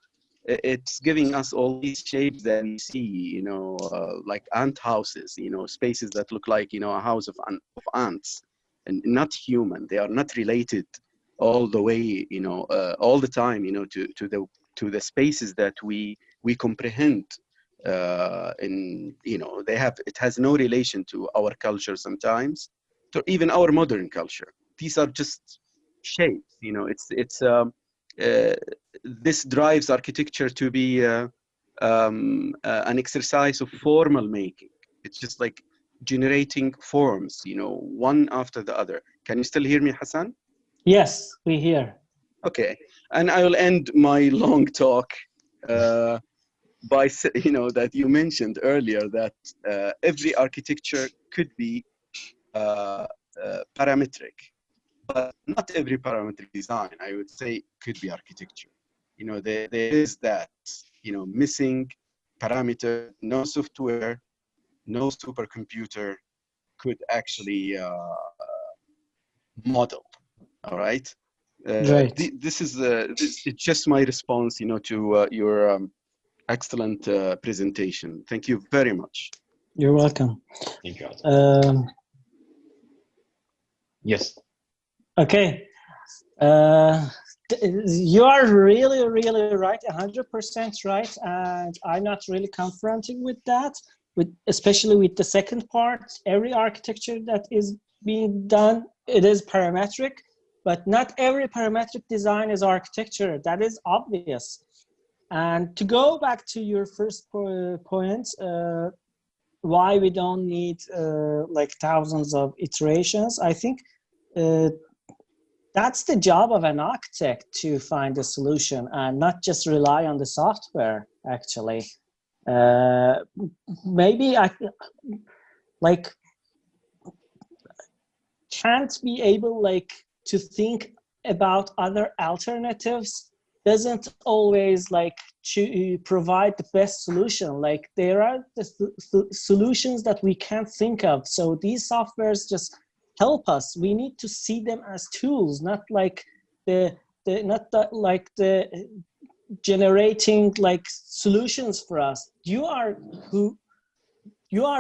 C: it's giving us all these shapes that we see, you know, like ant houses, you know, spaces that look like, you know, a house of ants, and not human. They are not related all the way, you know, all the time, you know, to the spaces that we comprehend. And, you know, it has no relation to our culture sometimes. to even our modern culture. These are just shapes, you know. This drives architecture to be an exercise of formal making. It's just like generating forms, you know, one after the other. Can you still hear me, Hassan?
A: Yes, we hear.
C: Okay, and I will end my long talk by, you know, that you mentioned earlier that every architecture could be parametric, but not every parametric design, I would say, could be architecture. You know, there is that, you know, missing parameter. No software, no supercomputer could actually model. All right.
A: Right.
C: This is it's just my response, you know, to your excellent presentation. Thank you very much.
A: You're welcome.
B: Thank you. Yes.
A: Okay. You are really, really right, 100% right, and I'm not really confronting with that, especially with the second part. Every architecture that is being done, it is parametric, but not every parametric design is architecture. That is obvious. And to go back to your first point, why we don't need like thousands of iterations, I think that's the job of an architect, to find a solution and not just rely on the software, actually. Maybe I like can't be able like to think about other alternatives doesn't always like to provide the best solution. Like there are the solutions that we can't think of. So these softwares just help us. We need to see them as tools, not like the generating like solutions for us. You are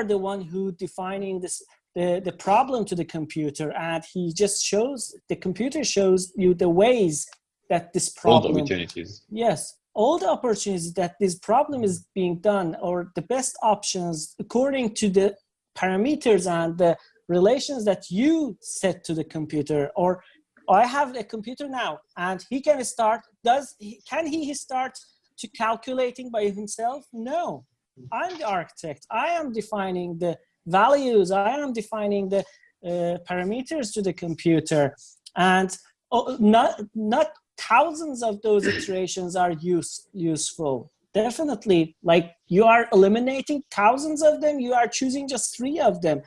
A: the one who defining this the problem to the computer, and the computer shows you the ways that this problem,
B: all the opportunities.
A: Yes, all the opportunities that this problem is being done, or the best options according to the parameters and the relations that you set to the computer. Or I have a computer now, and he can start. Can he start to calculating by himself? No, I'm the architect. I am defining the values. I am defining the parameters to the computer, and not thousands of those iterations are useful. Definitely, like you are eliminating thousands of them, you are choosing just 3 of them,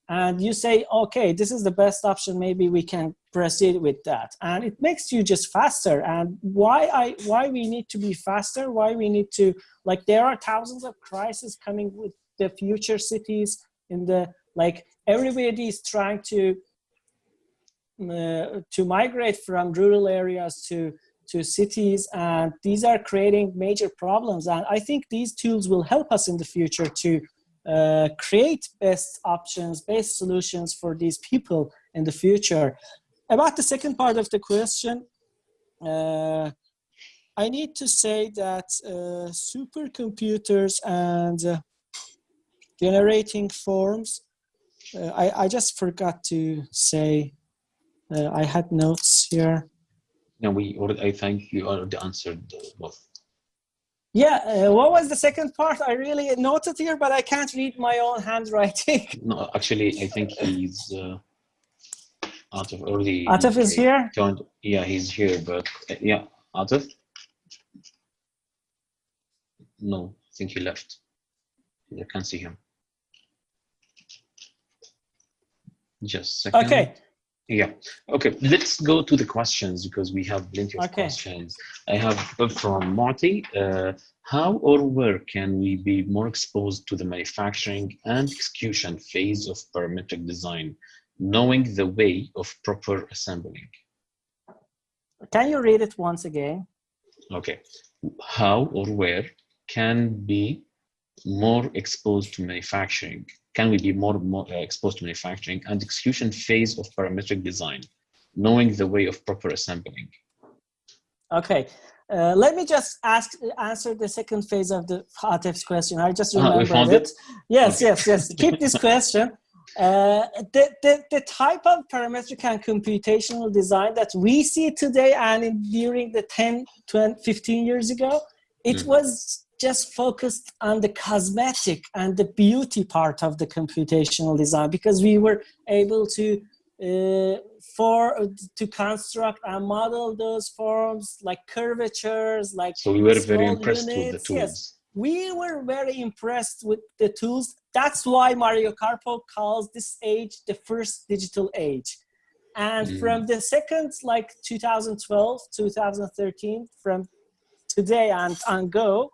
A: and you say, okay, this is the best option, maybe we can proceed with that, and it makes you just faster. And why we need to be faster, why we need to, like, there are thousands of crises coming with the future cities in the, like, everybody is trying to migrate from rural areas to cities, and these are creating major problems. And I think these tools will help us in the future to create best options, best solutions for these people in the future. About the second part of the question, I need to say that supercomputers and generating forms, I just forgot to say, I had notes here.
B: No, I think you already answered both.
A: Yeah, what was the second part? I really noted here, but I can't read my own handwriting.
B: No, actually, I think he's Atif already.
A: Atif is here?
B: Joined. Yeah, he's here, but yeah, Atif? No, I think he left. I can't see him. Just a second.
A: Okay.
B: Yeah. Okay. Let's go to the questions because we have plenty of questions. I have from Marty. How or where can we be more exposed to the manufacturing and execution phase of parametric design, knowing the way of proper assembling?
A: Can you read it once again?
B: Okay. How or where can be more exposed to manufacturing? Can we be more exposed to manufacturing and execution phase of parametric design, knowing the way of proper assembling? Okay.
A: Let me just answer the second phase of the Atif's question. I just remembered it. Yes, okay. yes. Keep this question. The type of parametric and computational design that we see today and during the 10, 20, 15 years ago, it was just focused on the cosmetic and the beauty part of the computational design, because we were able to construct and model those forms like curvatures, like
B: so we were very
A: small
B: impressed
A: units.
B: with the tools.
A: Yes, we were very impressed with the tools. That's why Mario Karpov calls this age the first digital age. And from the second, like 2012, 2013, from today and on go,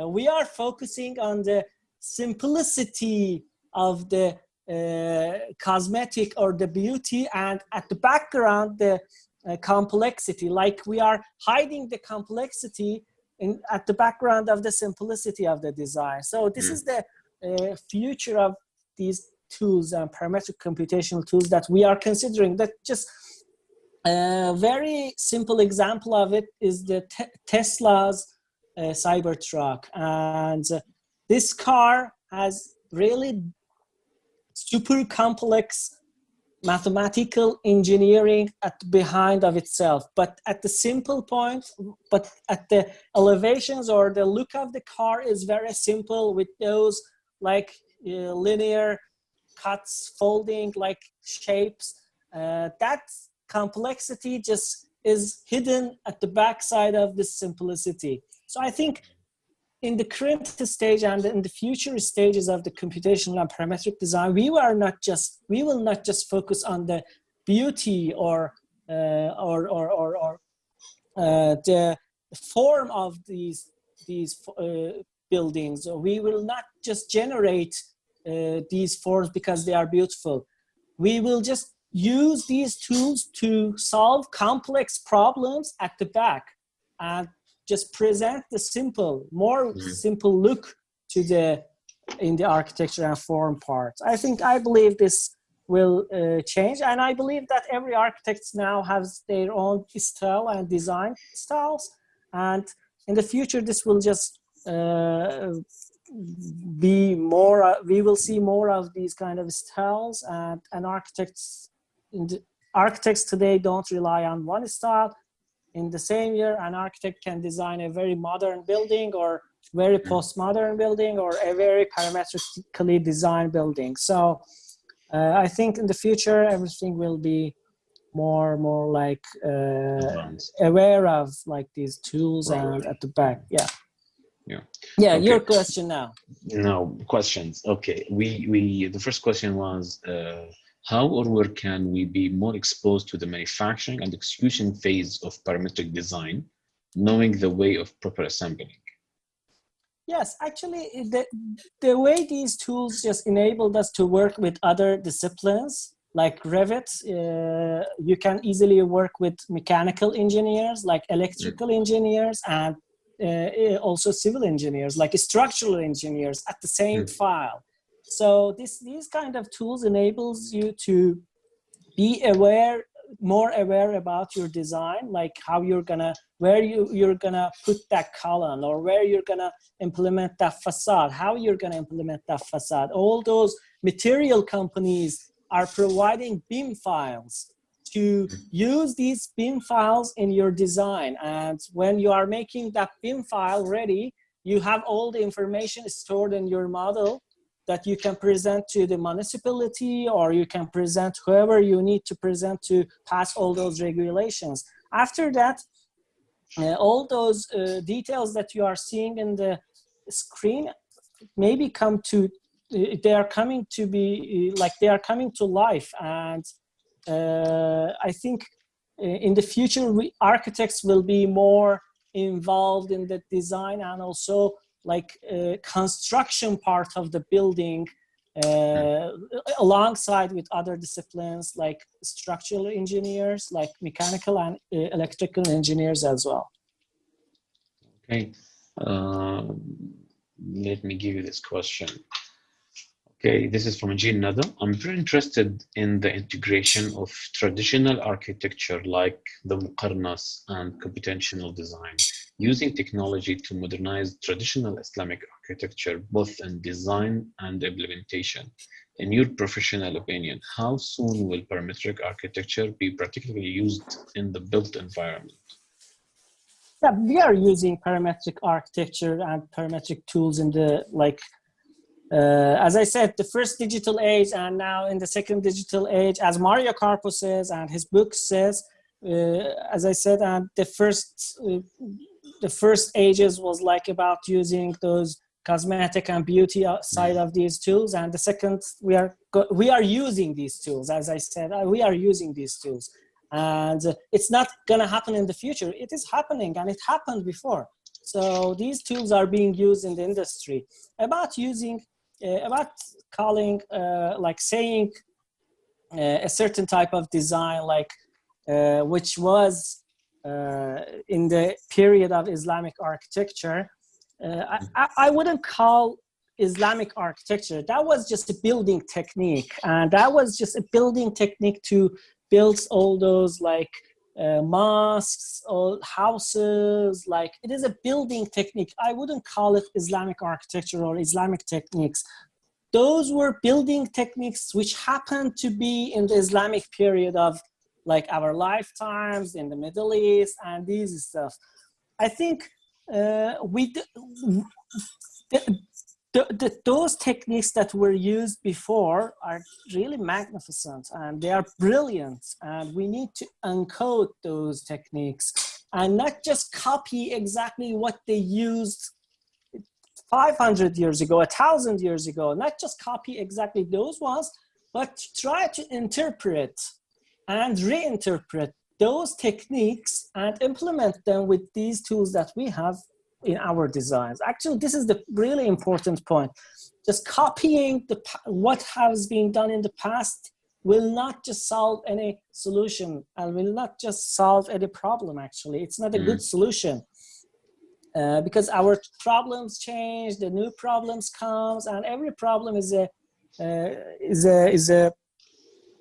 A: we are focusing on the simplicity of the cosmetic or the beauty, and at the background, the complexity. Like we are hiding the complexity at the background of the simplicity of the design. So this is the future of these tools and parametric computational tools that we are considering. That just a very simple example of it is the Tesla's Cybertruck, and this car has really super complex mathematical engineering behind of itself, but at the simple point, but at the elevations or the look of the car is very simple, with those like linear cuts, folding like shapes. That complexity just is hidden at the backside of this simplicity. So I think in the current stage and in the future stages of the computational and parametric design, we will not just focus on the beauty or the form of these buildings. We will not just generate these forms because they are beautiful. We will just use these tools to solve complex problems at the back and just present the simple look to in the architecture and form parts. I believe this will change, and I believe that every architect now has their own style and design styles, and in the future this will just be more. We will see more of these kind of styles, and architects today don't rely on one style. In the same year, an architect can design a very modern building or very postmodern building or a very parametrically designed building. So I think in the future, everything will be more like aware of like these tools and at the back. Yeah. Okay. Your question now.
B: No questions. Okay. We the first question was, how or where can we be more exposed to the manufacturing and execution phase of parametric design, knowing the way of proper assembling?
A: Yes, actually, the way these tools just enabled us to work with other disciplines, like Revit, you can easily work with mechanical engineers, like electrical engineers, and also civil engineers, like structural engineers at the same file. So these kind of tools enables you to be more aware about your design, like how where you're gonna put that column, or where you're gonna implement that facade, how you're gonna implement that facade. All those material companies are providing BIM files to use these BIM files in your design. And when you are making that BIM file ready, you have all the information stored in your model that you can present to the municipality, or you can present whoever you need to present to pass all those regulations. After that, all those details that you are seeing in the screen maybe they are coming to life. And I think in the future, architects will be more involved in the design and also like construction part of the building alongside with other disciplines like structural engineers, like mechanical and electrical engineers as well.
B: Okay, let me give you this question. Okay, this is from Jean Nada. I'm very interested in the integration of traditional architecture like the Muqarnas and computational design, using technology to modernize traditional Islamic architecture, both in design and implementation. in your professional opinion, how soon will parametric architecture be practically used in the built environment?
A: Yeah, we are using parametric architecture and parametric tools in the, as I said, the first digital age, and now in the second digital age, as Mario Carpo says, and his book says, as I said, and the first ages was like about using those cosmetic and beauty side of these tools, and the second, we are using these tools. As I said, we are using these tools. And it's not going to happen in the future. It is happening, and it happened before. So these tools are being used in the industry. About calling, saying a certain type of design, which was in the period of Islamic architecture, I wouldn't call Islamic architecture. That was just a building technique, and that was just a building technique to build all those mosques, all houses. It is a building technique. I wouldn't call it Islamic architecture or Islamic techniques. Those were building techniques which happened to be in the Islamic period of our lifetimes in the Middle East and these stuff. I think those techniques that were used before are really magnificent, and they are brilliant, and we need to encode those techniques and not just copy exactly what they used 500 years ago, 1,000 years ago, not just copy exactly those ones, but try to interpret and reinterpret those techniques and implement them with these tools that we have in our designs. Actually, this is the really important point. Just copying what has been done in the past will not just solve any solution and will not just solve any problem. Actually, it's not a good solution because our problems change, the new problems comes, and every problem is a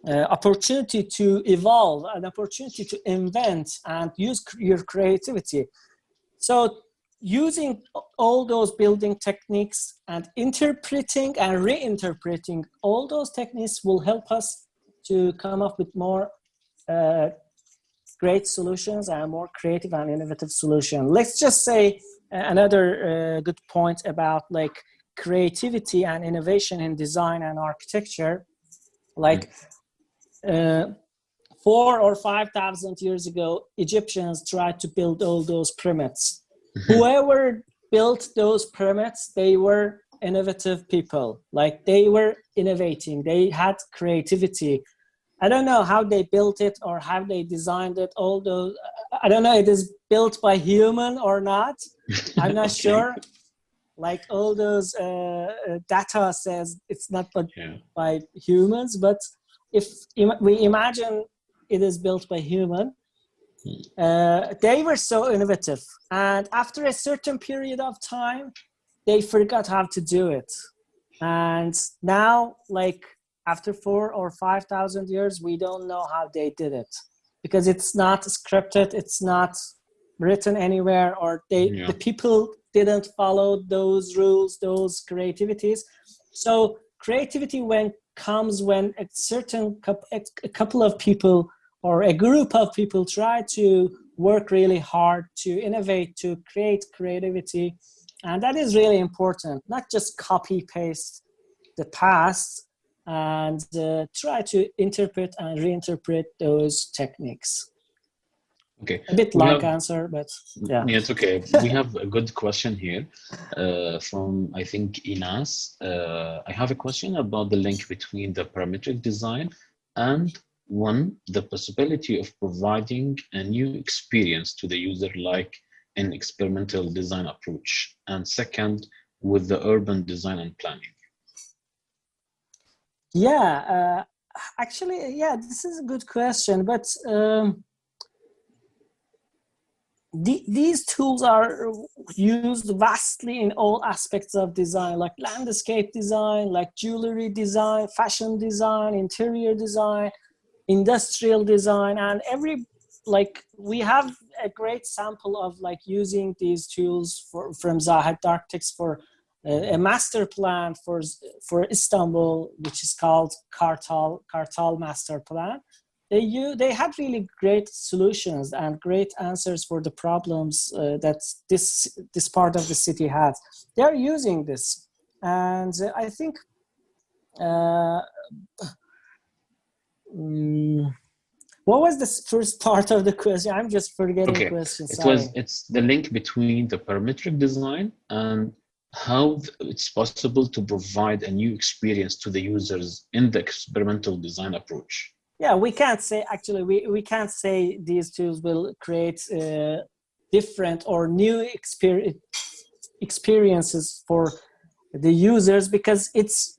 A: opportunity to evolve, an opportunity to invent and use your creativity. So using all those building techniques and interpreting and reinterpreting all those techniques will help us to come up with more great solutions and more creative and innovative solutions. Let's just say another good point about creativity and innovation in design and architecture. 4,000 or 5,000 years ago, Egyptians tried to build all those pyramids. Whoever built those pyramids, they were innovative people. They were innovating. They had creativity. I don't know how they built it or how they designed it. I don't know if it is built by human or not. I'm not sure. All those data says it's not by humans, but if we imagine it is built by human, they were so innovative, and after a certain period of time they forgot how to do it, and now after 4,000 or 5,000 years we don't know how they did it because it's not scripted, it's not written anywhere, or the people didn't follow those rules, those creativities. So creativity comes when a couple of people or a group of people try to work really hard to innovate, to create creativity. And that is really important, not just copy paste the past and try to interpret and reinterpret those techniques.
B: Okay.
A: A bit long answer, but yeah.
B: Yeah, it's okay. We have a good question here from, I think, Inas. I have a question about the link between the parametric design and the possibility of providing a new experience to the user, like an experimental design approach, and second, with the urban design and planning.
A: Yeah, actually, yeah, this is a good question, but these tools are used vastly in all aspects of design, like landscape design, like jewelry design, fashion design, interior design, industrial design, and we have a great sample of using these tools from Zahid Architects for a master plan for Istanbul, which is called Kartal Master Plan. They had really great solutions and great answers for the problems that this part of the city had. They are using this, and I think what was the first part of the question? I'm just forgetting the question. Sorry.
B: It's the link between the parametric design and how it's possible to provide a new experience to the users in the experimental design approach.
A: Yeah, we can't say, actually, we can't say these tools will create different or new experiences for the users, because it's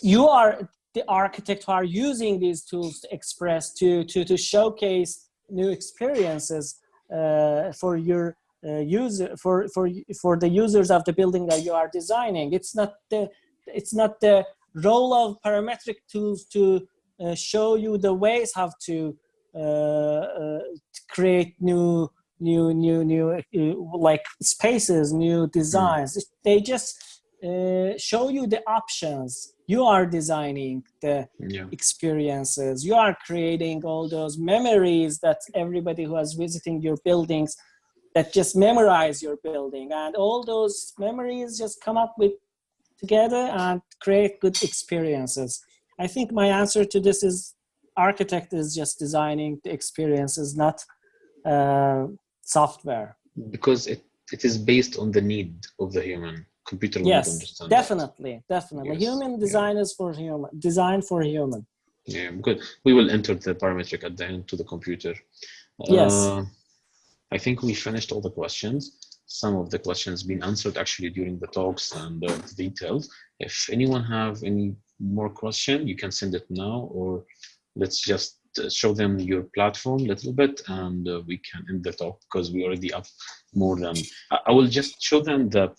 A: you are the architect who are using these tools to express, to showcase new experiences for your user, for the users of the building that you are designing. It's not the role of parametric tools to show you the ways how to create new like spaces, new designs. They just show you the options. You are designing the experiences. You are creating all those memories that everybody who is visiting your buildings, that just memorize your building, and all those memories just come up with together and create good experiences. I think my answer to this is architect is just designing the experiences, not software.
B: Because it is based on the need of the human. Computer will not understand
A: definitely.
B: Yes.
A: Human design is for human. Design for human.
B: Yeah, good. We will enter the parametric at the end to the computer.
A: Yes.
B: I think we finished all the questions. Some of the questions been answered actually during the talks and the details. If anyone have any more question, you can send it now, or let's just show them your platform a little bit, and we can end the talk, because we already up more than. I will just show them the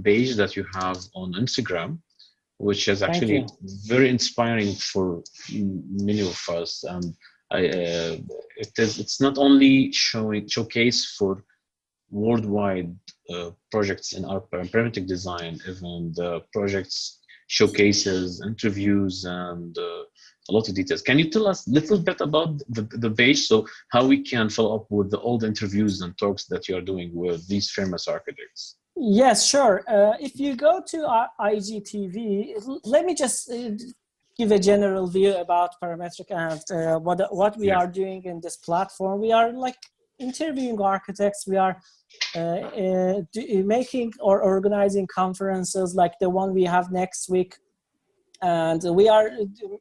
B: page that you have on Instagram, which is actually very inspiring for many of us, and it's not only showcase for worldwide projects in our parametric design, even the projects showcases, interviews, and a lot of details. Can you tell us a little bit about the page, so how we can follow up with all the interviews and talks that you are doing with these famous architects?
A: Yes, sure. If you go to our IGTV, let me just give a general view about parametric and what we are doing in this platform. We are like interviewing architects. We are making or organizing conferences like the one we have next week, and we are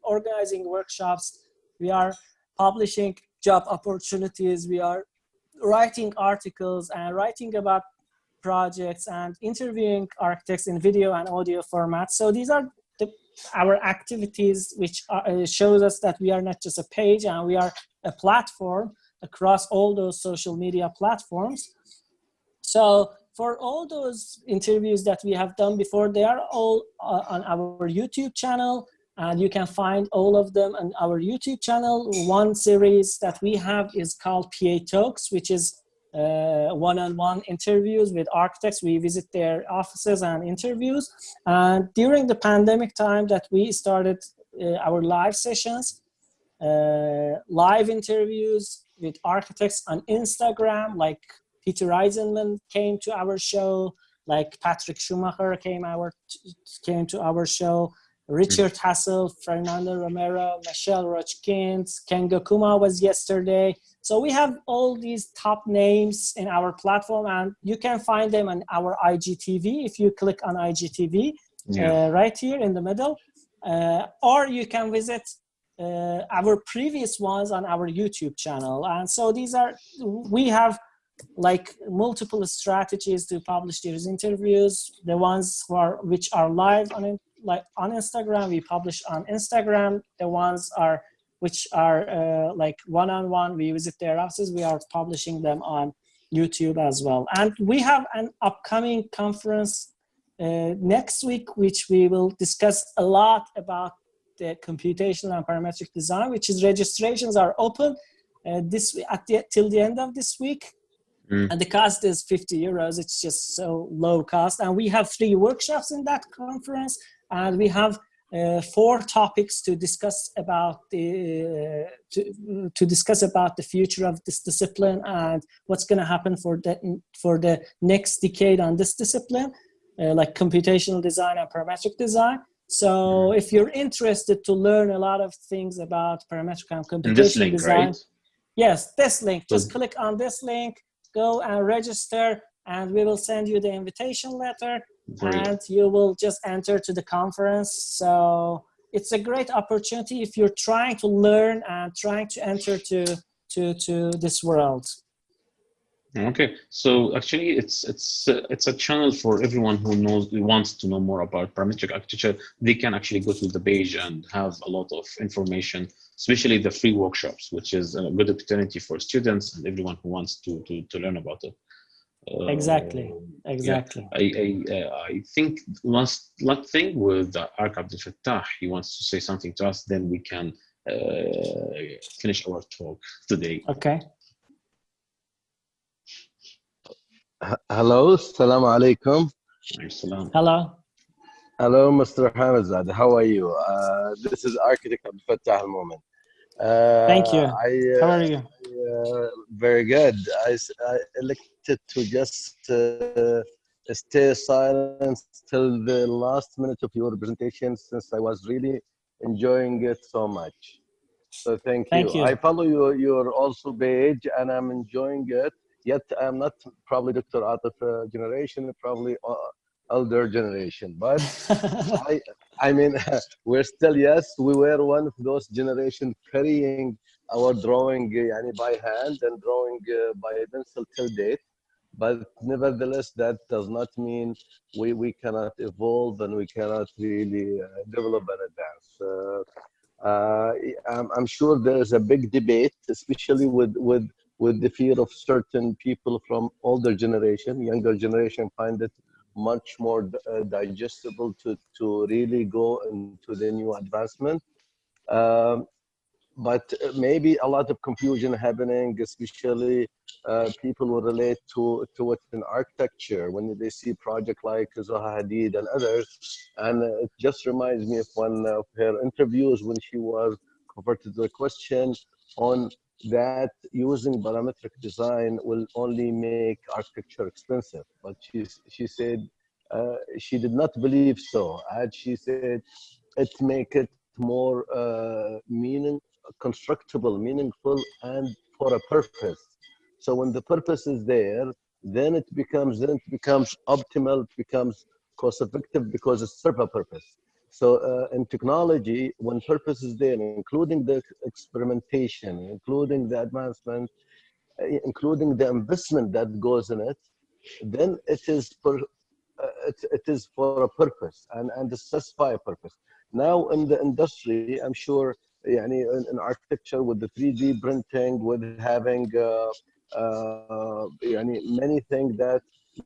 A: organizing workshops. We are publishing job opportunities. We are writing articles and writing about projects and interviewing architects in video and audio formats. So these are our activities, which shows us that we are not just a page, and we are a platform across all those social media platforms. So for all those interviews that we have done before, they are all on our YouTube channel, and you can find all of them on our YouTube channel. One series that we have is called PA Talks, which is one-on-one interviews with architects. We visit their offices and interviews. And during the pandemic time that we started our live sessions, live interviews with architects on Instagram, like Peter Eisenman came to our show, like Patrick Schumacher came to our show, Richard Hassel, Fernando Romero, Michelle Rochkins, Ken Gokuma was yesterday. So we have all these top names in our platform, and you can find them on our IGTV. If you click on IGTV, right here in the middle, or you can visit our previous ones on our YouTube channel. And so we have like multiple strategies to publish these interviews. The ones which are live on Instagram, we publish on Instagram. The ones which are like one-on-one, we visit their offices, we are publishing them on YouTube as well. And we have an upcoming conference next week, which we will discuss a lot about the computational and parametric design, which is registrations are open till the end of this week. And the cost is 50 euros. It's just so low cost. And we have 3 workshops in that conference. And we have 4 topics to discuss about the future of this discipline and what's going to happen for the next decade on this discipline, like computational design and parametric design. So if you're interested to learn a lot of things about parametric and computational design,
B: right?
A: Yes, this link. Just click on this link, go and register, and we will send you the invitation letter. And you will just enter to the conference. So it's a great opportunity if you're trying to learn and trying to enter to this world.
B: Okay, so actually it's a channel for everyone who wants to know more about parametric architecture. They can actually go to the page and have a lot of information, especially the free workshops, which is a good opportunity for students and everyone who wants to learn about it.
A: Exactly.
B: Yeah. I think last thing with Ark Abdel Fattah, he wants to say something to us, then we can finish our talk today.
A: Okay.
D: Hello, Assalamu alaikum.
A: Hello.
D: Hello, Mr. Hassanzadeh. How are you? This is Architect Abdel Fattah al-Moment.
A: Thank you. How are you?
D: Very good. I elected to just stay silent till the last minute of your presentation since I was really enjoying it so much. So thank you. I follow your also page and I'm enjoying it. Yet I'm not probably Dr. Atif generation, probably elder generation. But I mean, we're still, yes, we were one of those generation carrying our drawing by hand and drawing by pencil till date. But nevertheless, that does not mean we cannot evolve and we cannot really develop and advance. I'm sure there is a big debate, especially with the fear of certain people from older generation. Younger generation find it much more digestible to really go into the new advancement. But maybe a lot of confusion happening, especially people will relate to it in architecture when they see project like Zaha Hadid and others. And it just reminds me of one of her interviews when she was converted to the question on that using parametric design will only make architecture expensive. But she said she did not believe so. And she said it make it more constructible, meaningful, and for a purpose. So when the purpose is there, then it becomes optimal, it becomes cost effective because it serves a purpose. So in technology, when purpose is there, including the experimentation, including the advancement, including the investment that goes in it, then it is for a purpose and to satisfy a purpose. Now in the industry, I'm sure in architecture with the 3D printing, with having many things that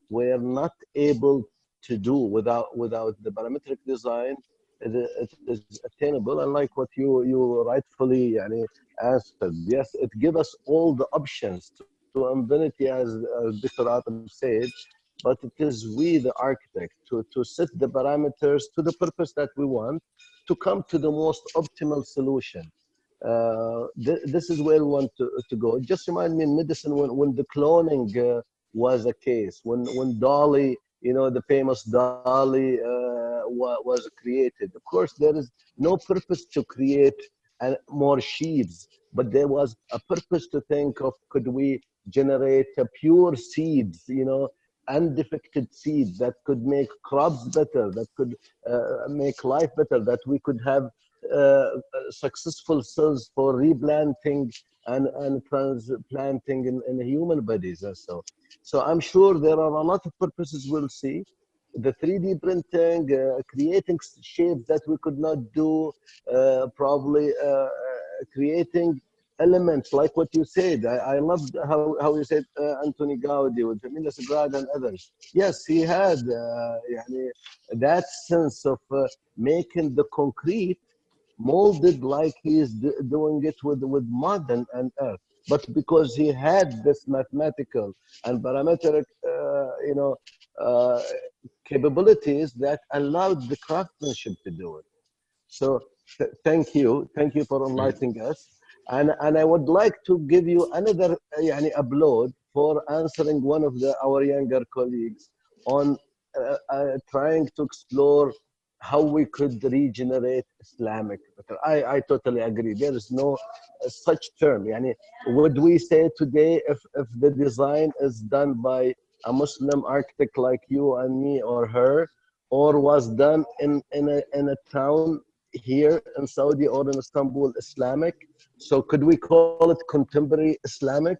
D: we're not able to do without the parametric design, it is attainable. And like what you rightfully answered, yes, it gives us all the options to infinity, as Dr. Atif said, but it is we, the architect, to set the parameters to the purpose that we want, to come to the most optimal solution. This is where we want to go. It just reminds me in medicine when the cloning was a case, when Dolly, the famous Dolly was created. Of course, there is no purpose to create more sheaves, but there was a purpose to think of, could we generate pure seeds, undefected seeds that could make crops better, that could make life better, that we could have successful cells for replanting and transplanting in human bodies and so. So I'm sure there are a lot of purposes we'll see. The 3D printing, creating shapes that we could not do, probably creating elements like what you said. I loved how you said Anthony Gaudi with Camilla Sagrada and others. Yes, he had that sense of making the concrete molded like he is doing it with mud and earth. but because he had this mathematical and parametric, capabilities that allowed the craftsmanship to do it. So thank you for enlightening us. And I would like to give you another upload for answering one of our younger colleagues on trying to explore how we could regenerate Islamic. I totally agree. There is no such term. Would we say today if the design is done by a Muslim architect like you and me or her, or was done in a town here in Saudi or in Istanbul Islamic? So could we call it contemporary Islamic?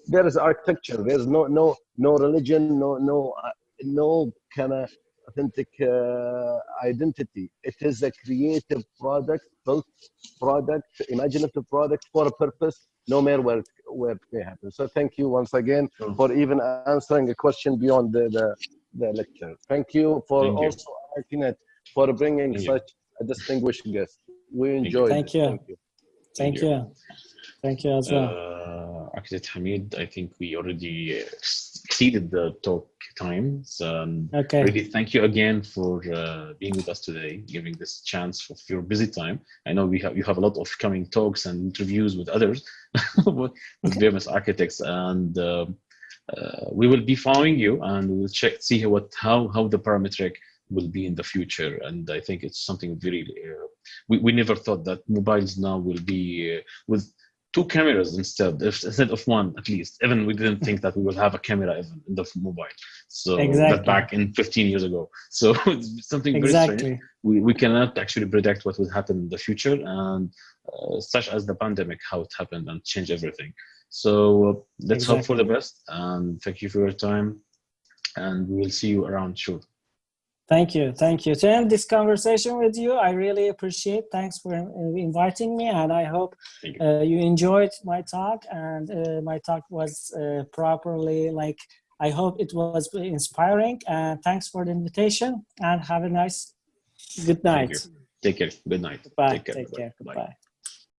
D: There is architecture. There's no religion, no kind of authentic identity. It is a creative product, built product, imaginative product for a purpose, no matter where it may happen. So thank you once again for even answering a question beyond the lecture. Thank you for also ArchiNet for bringing such a distinguished guest. We enjoyed it.
A: Thank you. Thank you. Thank you as well.
B: Architect Hamid, I think we already exceeded the talk times.
A: Okay.
B: Really, thank you again for being with us today, giving this chance of your busy time. I know you have a lot of coming talks and interviews with others, with famous architects, and we will be following you, and we will see how the parametric will be in the future. And I think it's something very we never thought that mobiles now will be with 2 cameras instead of 1, at least. Even we didn't think that we will have a camera even in the mobile. So that back in 15 years ago. So it's something very strange. We cannot actually predict what will happen in the future, and such as the pandemic, how it happened and changed everything. So let's hope for the best, and thank you for your time, and we will see you around soon.
A: Thank you. To end this conversation with you, I really appreciate. Thanks for inviting me, and I hope you enjoyed my talk, and my talk was properly, I hope it was inspiring, and thanks for the invitation, and have a nice good night.
B: Take care. Good night.
A: Bye.
B: Take care.
A: Take care. Goodbye.